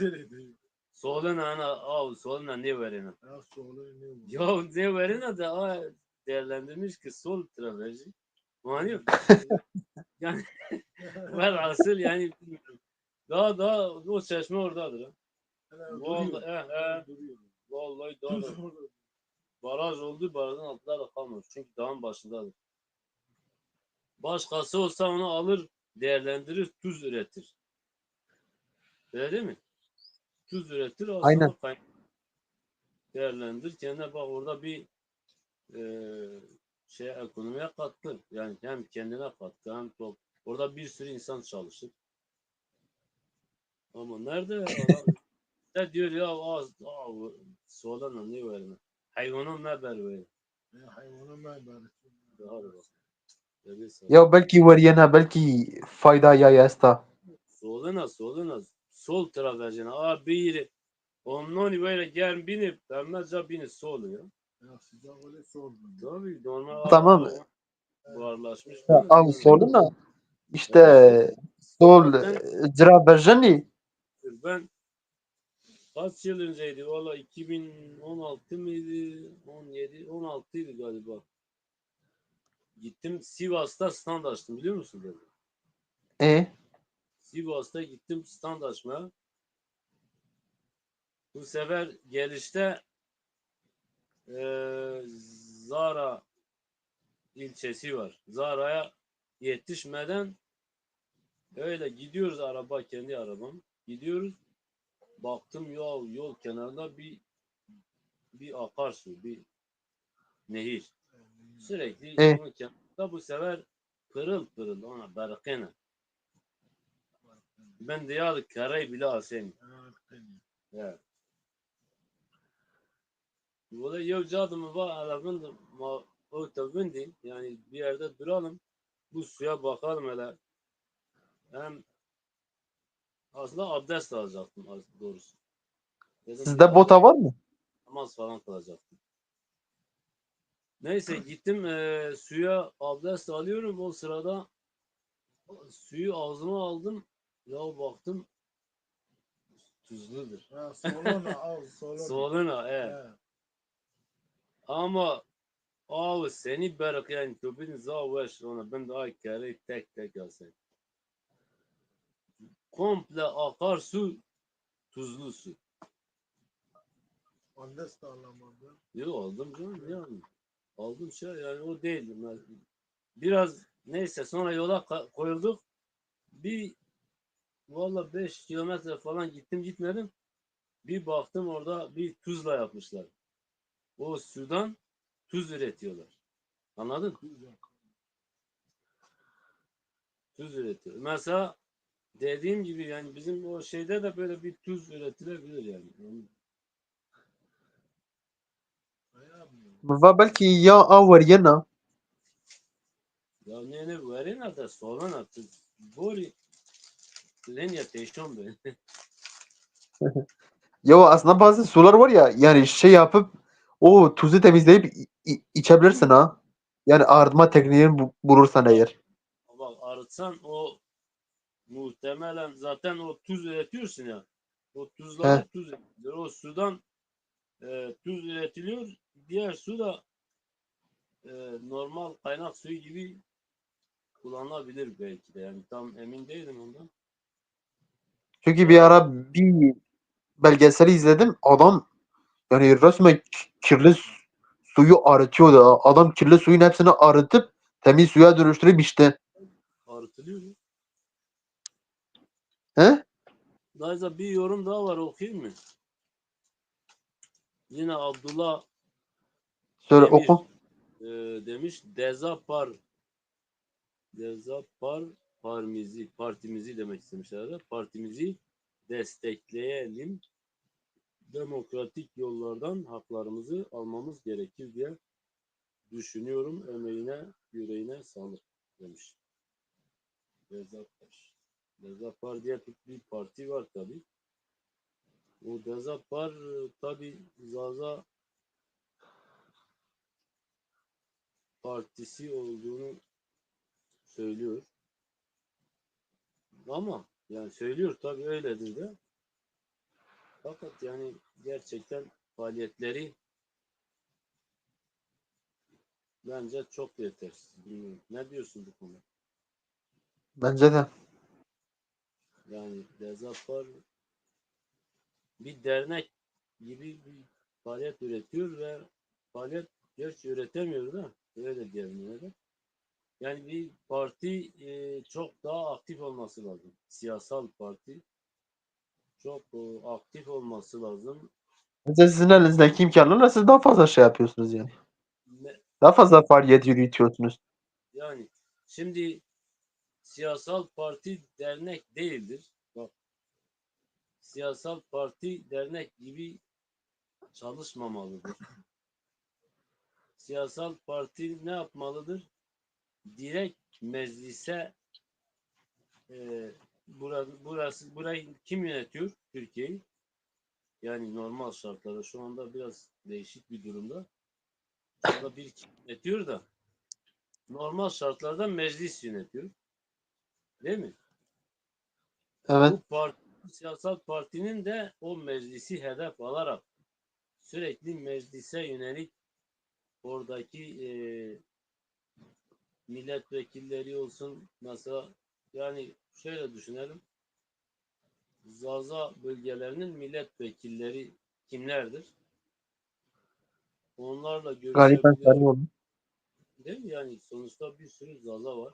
soluna ana soluna ne verene? Ya soğulu ne bu? Ya ne verene de değerlendirmiş ki sol traverci. Mani yani velhasıl yani bilmiyorum. Daha o çeşme oradadır. Ha. Vallahi Duruyor. vallahi daha da baraj oldu barajın altında da kalmamış. Çünkü dağın başındadır. Başkası olsa onu alır değerlendirir tuz üretir. Öyle değil mi? Tuz üretir az Aynen. sonra değerlendir. Kendine bak orada bir e, şey ekonomiye katkı. Yani hem kendine katkı hem orada bir sürü insan çalışır. Ama nerede adam ne diyor ya soğudan ne verme. Hayvanın ne ver. Ya hayvanın ben böyle. Daha da bak. Dedi sana. Ya belki veriyena belki fayda ya yasta. Soluna sol travercine. Bir onun böyle gel binip demezce binip soluyor. Ya sıcak öyle soğuk. Tabii normal Tamam. altında buharlaşmış Ya, bu. Av soruna işte İşte sol zaten cira berjani ben kaç yıl önceydi valla 2016 mıydı 17 16'ydı galiba. Gittim Sivas'ta stand açtım biliyor musun dedi. e Sivas'ta gittim stand açmaya. Bu sefer gelişte Zara ilçesi var. Zara'ya yetişmeden öyle gidiyoruz, araba kendi arabam. Gidiyoruz. Baktım ya yol kenarında bir akarsu, bir nehir. Sürekli E, yolun kenarında, bu sefer pırıl pırıl ona berkene. Ben de ya karayı bile asayım. Evet. Burada yok cadımı var arabın otobündü. Yani bir yerde duralım. Bu suya bakalım hele. Hem aslında abdest alacaktım doğrusu. Dedim bir sizde bota abdest, var mı? namaz falan kılacaktım. Neyse gittim suya abdest alıyorum. O sırada suyu ağzıma aldım. Ya baktım tuzludur. Ha, Solona al Solona. Soluna evet. Ha, Ama abi seni berkeyen köpün zaveş ona ben de ay kere tek tek alsayım. Komple akarsu tuzlu su. Andes de alamadı. Yok aldım canım yani. Aldım şey yani o değil. Biraz neyse sonra yola koyulduk. Bir valla 5 kilometre falan gittim gitmedim. Bir baktım orada bir tuzla yapmışlar. O sudan tuz üretiyorlar. Anladın? Güzel. Tuz üretiyor. Mesela dediğim gibi yani bizim o şeyde de böyle bir tuz üretilebilir yani. Ayağım. Va belki ya aver yana. Ya ne verin de soğan attı. Bori Lenya teşon be. Ya aslında bazı sular var ya yani şey yapıp o tuzu temizleyip içebilirsin ha. Yani arıtma tekniğini bulursan eğer. Bak arıtsan o muhtemelen zaten o tuz üretiyorsun ya. O He. tuzlara tuz üretiyor. O sudan tuz üretiliyor. Diğer su da normal kaynak suyu gibi kullanılabilir belki de. Yani tam emin değilim ondan. Çünkü bir Yani ara bir belgeseli izledim. Adam yani resmen kirli suyu arıtıyordu. Ha. Adam kirli suyun hepsini arıtıp temiz suya dönüştürüp içti. arıtılıyor mu? He? Dayıza bir yorum daha var, okuyayım mı? Yine Abdullah Söyle Emir oku. demiş. Dezapar partimizi demek istemişler. Partimizi destekleyelim. Demokratik yollardan haklarımızı almamız gerekir diye düşünüyorum. Emeğine, yüreğine sağlık demiş. Dezapar. Dezapar diye bir parti var tabi. O Dezapar tabi Zaza partisi olduğunu söylüyor. Ama yani söylüyor tabi öyledir de. Fakat yani gerçekten faaliyetleri bence çok yetersiz. Bilmiyorum. Ne diyorsun bu konuda? Bence de. Yani Dezapar bir dernek gibi bir faaliyet üretiyor ve faaliyet gerçi üretemiyor da öyle diyelim yine de. Yani bir parti çok daha aktif olması lazım. Siyasal parti çok aktif olması lazım. Bence sizin elinizdeki imkanlarla siz daha fazla şey yapıyorsunuz yani. Ne- Daha fazla faaliyet yürütüyorsunuz. Yani şimdi siyasal parti dernek değildir. Bak, siyasal parti dernek gibi çalışmamalıdır. Siyasal parti ne yapmalıdır? Direkt meclise burayı kim yönetiyor? Türkiye'yi. Yani normal şartlarda şu anda biraz değişik bir durumda. Şu anda bir kim yönetiyor da normal şartlarda meclis yönetiyor. Değil mi? Evet. Bu parti, siyasal partinin de o meclisi hedef alarak sürekli meclise yönelik oradaki milletvekilleri olsun mesela yani şöyle düşünelim. Zaza bölgelerinin milletvekilleri kimlerdir? Onlarla Galip görüşebilir. Ensarioğlu. Değil mi? Yani sonuçta bir sürü Zaza var.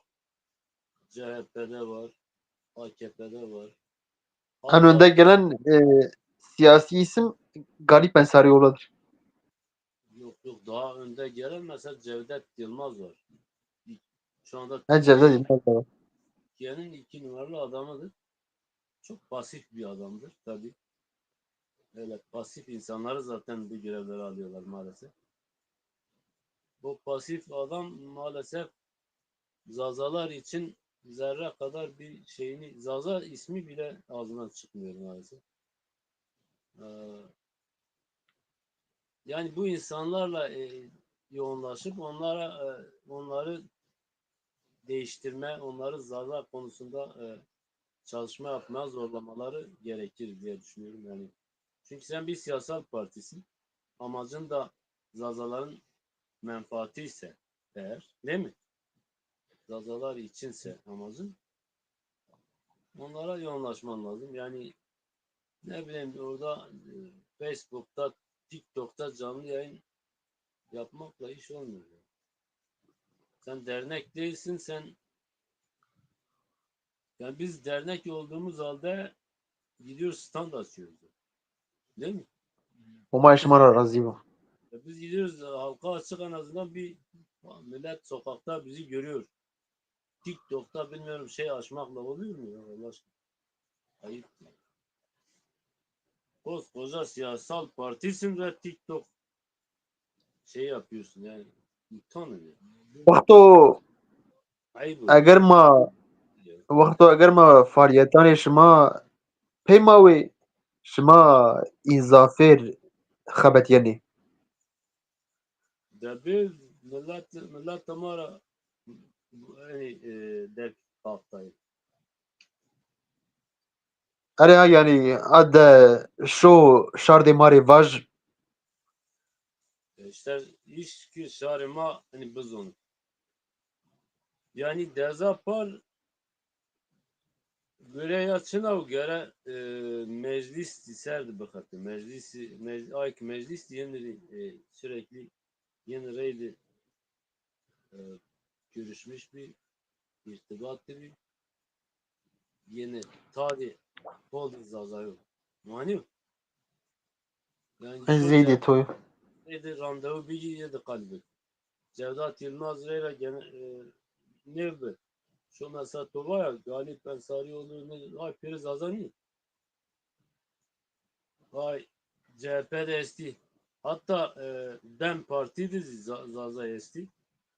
CHP'de var, AKP'de var. En önde Hatta gelen siyasi isim Galip Ensarioğlu'dur. yok daha önde gelen mesela Cevdet Yılmaz var. Şu anda Ha, Cevdet Yılmaz da var. Türkiye'nin 2 numaralı adamıdır. Çok pasif bir adamdır tabii. Öyle pasif insanları zaten bu görevlere alıyorlar maalesef. Bu pasif adam maalesef Zazalar için zerre kadar bir şeyini, Zaza ismi bile ağzından çıkmıyor maalesef. Ee, Yani bu insanlarla yoğunlaşıp onları değiştirme, onları Zaza konusunda çalışma yapmaya zorlamaları gerekir diye düşünüyorum yani. Çünkü sen bir siyasal partisin. Amacın da Zazaların menfaati ise eğer, değil mi? Zazalar içinse amacın onlara yoğunlaşman lazım. Yani ne bileyim orada Facebook'ta, TikTok'ta canlı yayın yapmakla iş olmuyor. Sen dernek değilsin, yani biz dernek olduğumuz halde gidiyoruz stand açıyoruz. Değil mi? Oma Eşmar'a razı bu. Biz gidiyoruz halka açık en azından bir millet sokakta bizi görüyor. TikTok'ta bilmiyorum şey açmakla oluyor mu ya Allah aşkına? Ayıp. Koskoca siyasal partisin ve TikTok şey yapıyorsun yani. Utanın ya. وقتو Ayıp oluyor. اگر ما وقتو اگر ما فعالیتان شما پیماوی شما izafir خبت yani. De bir millet tamara yani dek kalktayım. Ere yani ad şu şardi mari vaj İşte iş ki şarıma hani biz onu. Yani dezapar göre yatsına göre meclis iserdi bakatı. Meclis yeni sürekli yeni reyli e, görüşmüş bir irtibatı bir yeni tarih oldu zazayo. Mani yani şu zeydi toy. Cevdet'e randevu bir yedi kalbi. Cevdet Yılmaz Reyla gene ne bu? Şu mesela Toba ya Galip Ensarioğlu'nu ay Piri Zazani. Ay CHP de esti. Hatta DEM Parti dizi Zaza esti.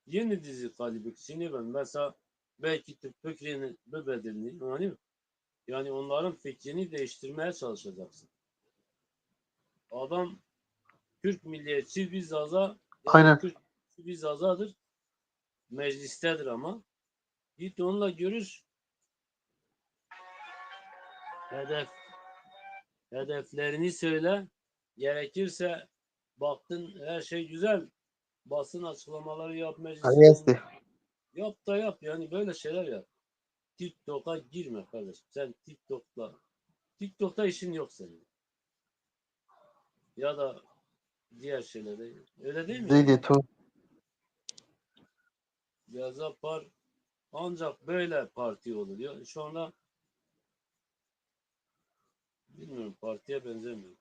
Yeni dizi kalbi. Şimdi ben mesela belki fikrini bu bedelini hani yani onların fikrini değiştirmeye çalışacaksın. Adam Türk milliyetçi bir Zaza yani Aynen. Kürt bir Zazadır. Meclistedir ama. Git onunla görüş. Hedef hedeflerini söyle. Gerekirse baktın her şey güzel. Basın açıklamaları yap mecliste. Esti. Yap da yap yani böyle şeyler yap. TikTok'a girme kardeşim. Sen TikTok'ta işin yok senin. Ya da diğer şeylerde. Öyle değil mi yani? Zeydi toy. Yazapar ancak böyle parti olur diyor. Şu anda bilmiyorum partiye benzemiyor.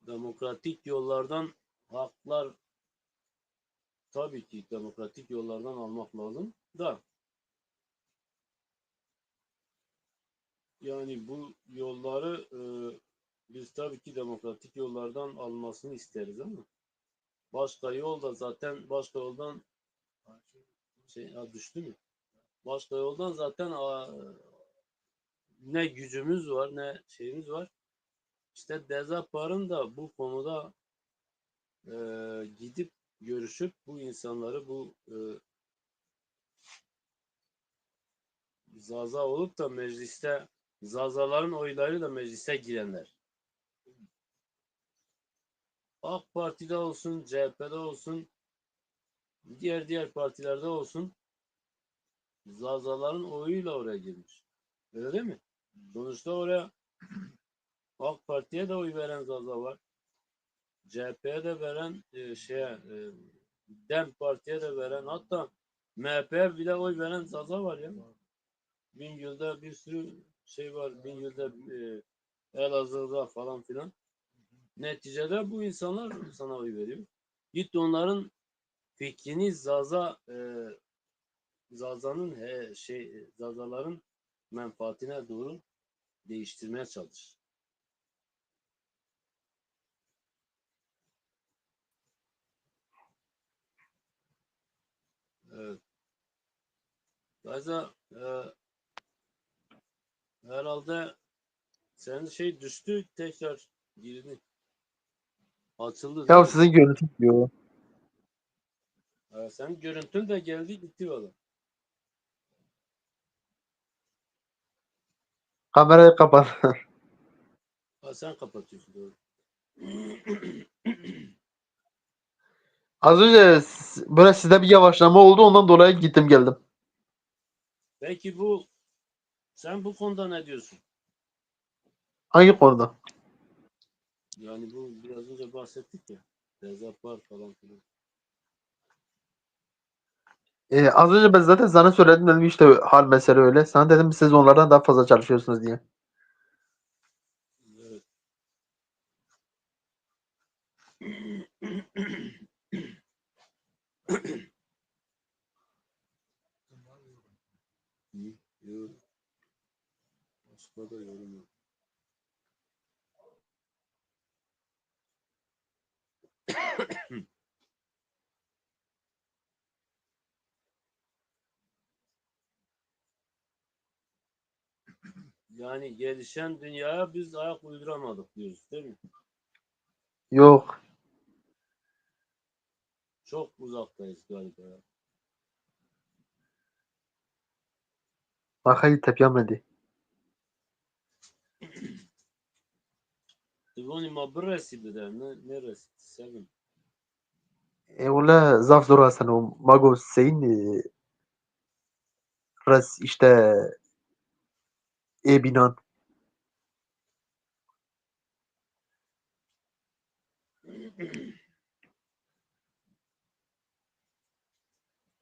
Demokratik yollardan haklar tabii ki demokratik yollardan almak lazım da yani bu yolları biz tabii ki demokratik yollardan almasını isteriz ama başka yol da zaten başka yoldan düştü mü? Başka yoldan zaten ne gücümüz var ne şeyimiz var. İşte Dezapar'ın da bu konuda gidip görüşüp bu insanları bu Zaza olup da mecliste Zazaların oylarıyla meclise girenler. AK Parti'de olsun, CHP'de olsun, diğer partilerde olsun Zazaların oyuyla oraya girmiş. Öyle değil mi? Sonuçta oraya AK Parti'ye de oy veren Zaza var. CHP'ye de veren DEM Parti'ye de veren, hatta MHP'ye bile oy veren Zaza var ya. Bingöl'de bir sürü şey var. Bingöl'de Elazığ'da falan filan. Neticede bu insanlar sana oy veriyor. Git onların fikrini Zaza'nın Zazaların menfaatine doğru değiştirmeye çalış. Evet. Zaza herhalde senin şey düştü, tekrar girdi. Açıldı değil Ya mi? sizin görüntü diyor. Senin görüntün de geldi gitti valla. Kamerayı kapat. Sen kapatıyorsun doğru. Az önce böyle sizde bir yavaşlama oldu, ondan dolayı gittim geldim. Peki sen bu konuda ne diyorsun? Hangi konuda? Yani bu biraz önce bahsettik ya. Tezat var falan filan. Az önce ben zaten sana söyledim, dedim işte hal mesele öyle. Sana dedim siz onlardan daha fazla çalışıyorsunuz diye. Evet. Yok. Başka da yorum yok. Yani gelişen dünyaya biz ayak uyduramadık diyoruz değil mi? Yok. Çok uzaktayız galiba ya. Bakayım tepyamedi. Tivoni ma birresi bide. Neresi? Sevim. Valla zaf zor Hasan o. Mago Hüseyin res işte binan.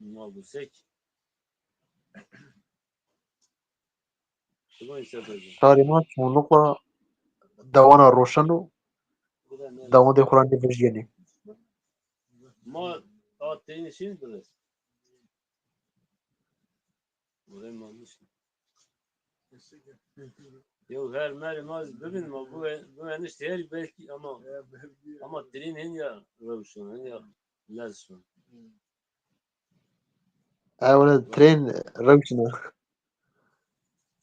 Ma bu sek. Tivoni sebeci. Şarima çoğunlukla davana roşan o. Bu da neresi? Davan de Kur'an de Ma atayın işin birresi. Burayı manmış. Yok her merimaz bibin ma bu enişte her belki ama dilin en ya revşon en ya lezşon. Valla tren revşina.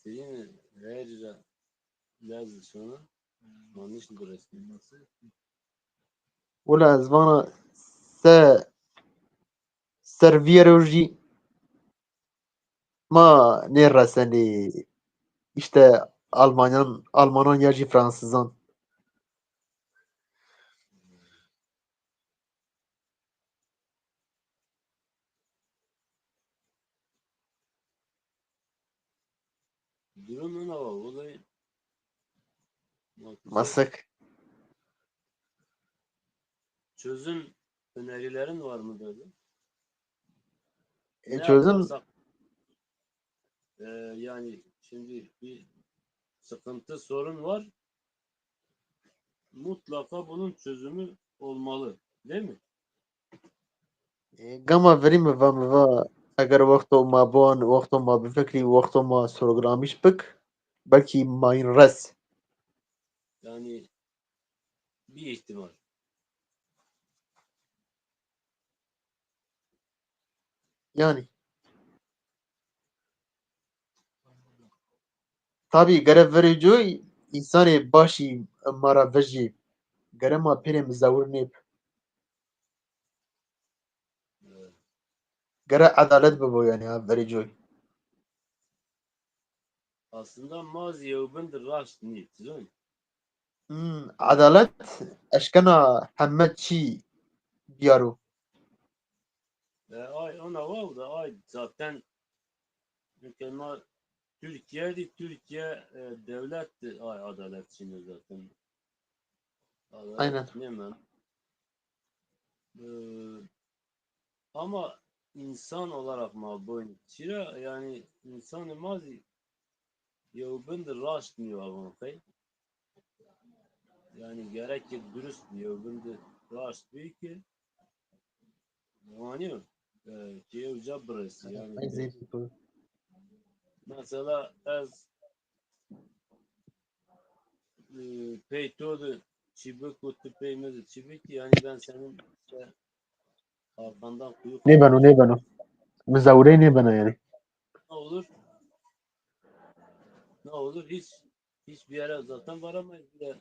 Dilin her lezşon manmış birresi. Valla zvana se serviyeroji ma ne reseni işte Almanın ya Fransızdan. Durumun hava olayı Masak. çözüm önerilerin var mı dedi. Ne Çözüm yaparsak yani şimdi bir sıkıntı sorun var mutlaka bunun çözümü olmalı değil mi? gama vereyim mi va eğer vakto ma bifekri vakto ma sorgulamış bık belki mayın res. Yani bir ihtimal. Yani tabi görev verici insanı başı mara veji gerema pire mizavur nep Ee, gere adalet bu yani ha verici. aslında maziye ubundur raşt niyet değil mi? Adalet eşkena hemme çi diyaro. Ay ona var da ay zaten mükemmel Türkiye devletti ay adalet şimdi zaten. Aynen. Adalet ne ama insan olarak mı boyun çira yani insan mazi yevbin de raşt mı var yani gerek ki dürüst yevbin de raşt büyük ki yani ki evca burası yani Ay zeydi bu. mesela az peytodu çibuk kutu peymezi çibuk yani ben senin işte arkandan kuyu Ne ben o kazmış ne ben o. Mezavure ne bana yani. ne olur ne olur hiçbir yere zaten varamayız bir de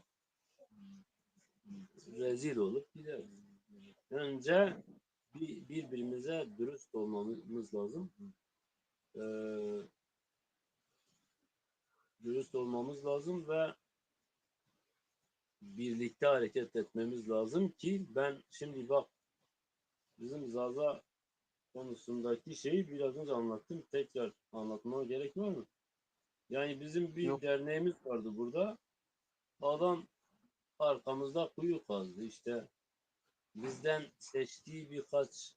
rezil olup gideriz. Önce birbirimize dürüst olmamız lazım. Ee, dürüst olmamız lazım ve birlikte hareket etmemiz lazım ki ben şimdi bak bizim Zaza konusundaki şeyi biraz önce anlattım. Tekrar anlatmama gerek var mı? Yani bizim bir Yok. derneğimiz vardı burada. Adam arkamızda kuyu kazdı. İşte bizden seçtiği birkaç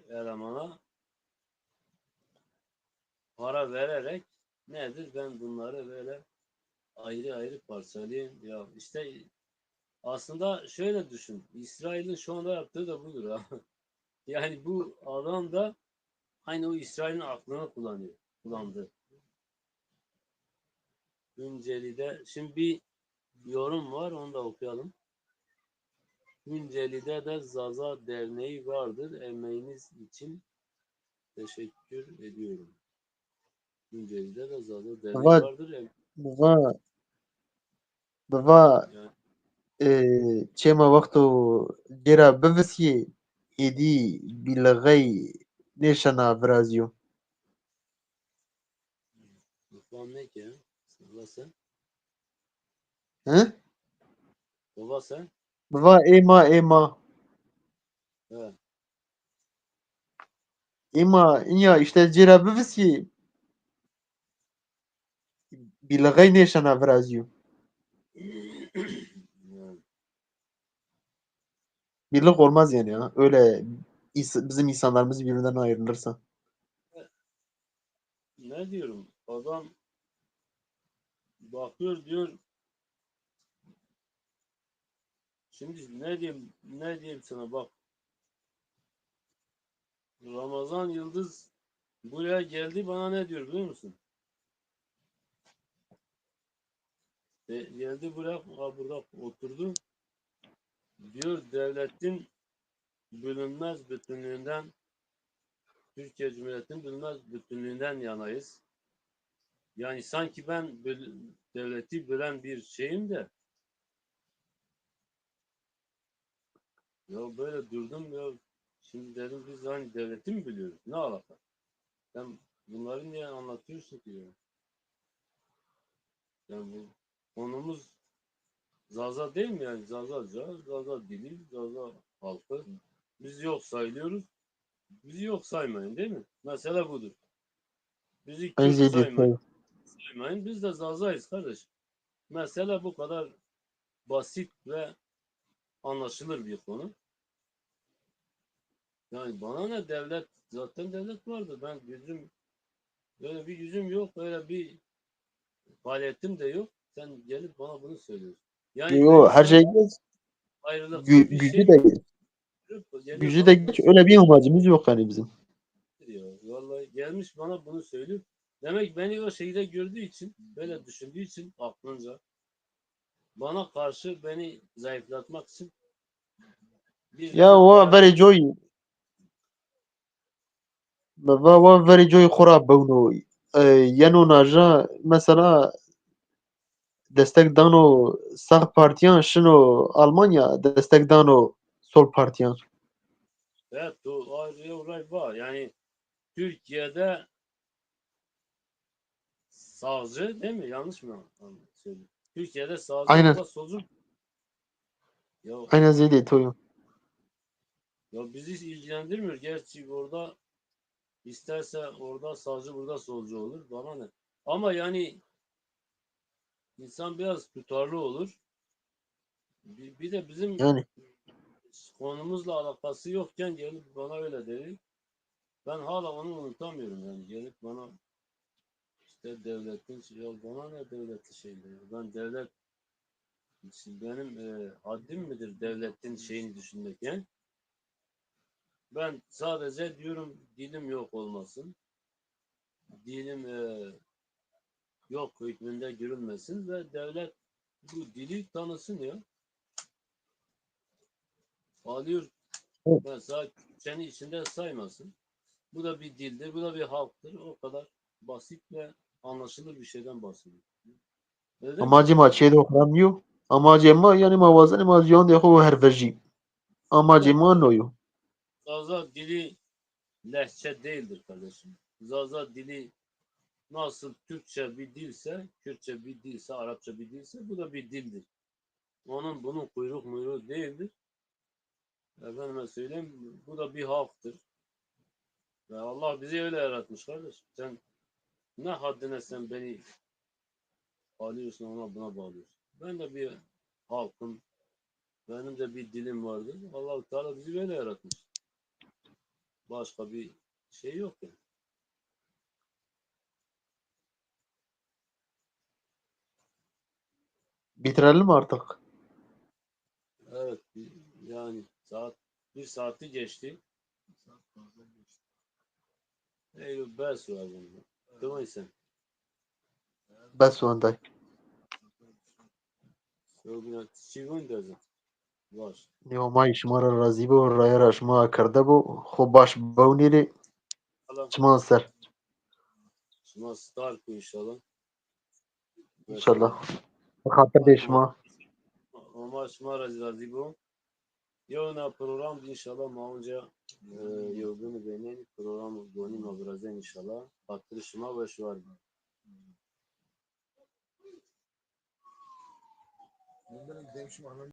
elemana para vererek nedir ben bunları böyle ayrı ayrı parçalayayım ya işte aslında şöyle düşün İsrail'in şu anda yaptığı da budur ha. Yani bu adam da aynı o İsrail'in aklını kullandı. Tunceli'de şimdi bir yorum var onu da okuyalım. Tunceli'de de Zaza Derneği vardır. Emeğiniz için teşekkür ediyorum. Tunceli'de de Zaza Derneği Baba vardır. baba baba Yani çema vakto gera bevesiye edi bilagay neşana brazio. bu ne ki ya? Baba sen. Hı? Baba sen. Baba ema. He. Ema ya işte gera bevesiye bilagay neşana brazio. Yani, Birlik olmaz yani ya. Öyle bizim insanlarımız birbirinden ayrılırsa. ne diyorum? Adam bakıyor diyor. Şimdi ne diyeyim sana bak. Ramazan Yıldız buraya geldi bana ne diyor biliyor musun? Geldi buraya burada oturdu. Diyor devletin bölünmez bütünlüğünden Türkiye Cumhuriyeti'nin bölünmez bütünlüğünden yanayız. Yani sanki ben devleti bölen bir şeyim de ya böyle durdum ya şimdi dedim biz hani devleti mi biliyoruz? Ne alaka? Sen bunları niye anlatıyorsun ki ya? Yani bu konumuz Zaza değil mi yani? Zaza dili, Zaza halkı. Biz yok sayılıyoruz. Bizi yok saymayın değil mi? Mesele budur. Bizi En Kürt ziyade. saymayın. Biz de Zaza'yız kardeş. Mesele bu kadar basit ve anlaşılır bir konu. Yani bana ne devlet, zaten devlet vardı. Ben böyle bir yüzüm yok, böyle bir faaliyetim de yok. Sen gelip bana bunu söylüyorsun. Yani Yo benim her şey sana geç. ayrılıkçı bir Gücü şey de geç. geliyor Gücü de bana bunu geç. Öyle bir amacımız yok hani bizim. söylüyor. Vallahi gelmiş bana bunu söylüyor. Demek beni o şekilde gördüğü için, böyle düşündüğü için aklınca bana karşı beni zayıflatmak için Ya birilerine wa para very veriyor. joy. Baba wa very joy khora bawno. Yano naja mesela destek dano sağ partiyan şino Almanya destek dano sol partiyan. Evet, o ayrı olay var. Yani Türkiye'de sağcı değil mi? Yanlış mı söylüyorum? Türkiye'de sağcı Aynen. orada solcu. Ya, Aynen zeydi toyum. ya bizi ilgilendirmiyor. Gerçi orada isterse orada sağcı burada solcu olur. Bana ne? Ama yani insan biraz tutarlı olur. Bir de bizim Yani konumuzla alakası yokken gelip bana öyle dedi. Ben hala onu unutamıyorum yani. Gelip bana işte devletin ya bana ne devleti şeyleri. Ben devlet benim haddim midir devletin şeyini düşünmek yani. Ben sadece diyorum dilim yok olmasın. Dilim yok hükmünde görülmesin ve devlet bu dili tanısın ya. Alıyor mesela seni içinde saymasın. Bu da bir dildir, bu da bir halktır. O kadar basit ve anlaşılır bir şeyden bahsediyor. Neden amacı kimse ma çeyde okuramıyor. Amacı ma yani mavazene ma cihan de xo her verji. Amacı evet, ma noyu. Zaza dili lehçe değildir kardeşim. Zaza dili nasıl Türkçe bir dilse, Kürtçe bir dilse, Arapça bir dilse bu da bir dildir. Bunun kuyruk muyruğu değildir. Efendime söyleyeyim bu da bir halktır. Ve Allah bizi öyle yaratmış kardeş. Sen ne haddine sen beni alıyorsun ona buna bağlıyorsun. Ben de bir halkım. Benim de bir dilim vardır. Allah-u Teala bizi böyle yaratmış. Başka bir şey yok yani. Bitirelim mi artık? Evet yani bir saati geçti. Saat fazla geçti. Eyüp bes var bunda. Tamam sen. Bes önde. Söyle çiğun dezin. Var. Neo şuma ra razî bû raya ra şima kirde bû xwe baş bewnîrê Allah çiman ser. şuna star ku inşallah. İnşallah. Bi xatir dê şima. Ama şuma razı bu. Yevna program inşallah maunca yevgunu beni program goni mabrazen inşallah. Hatır şuma ve şu var. Bunların demişim anam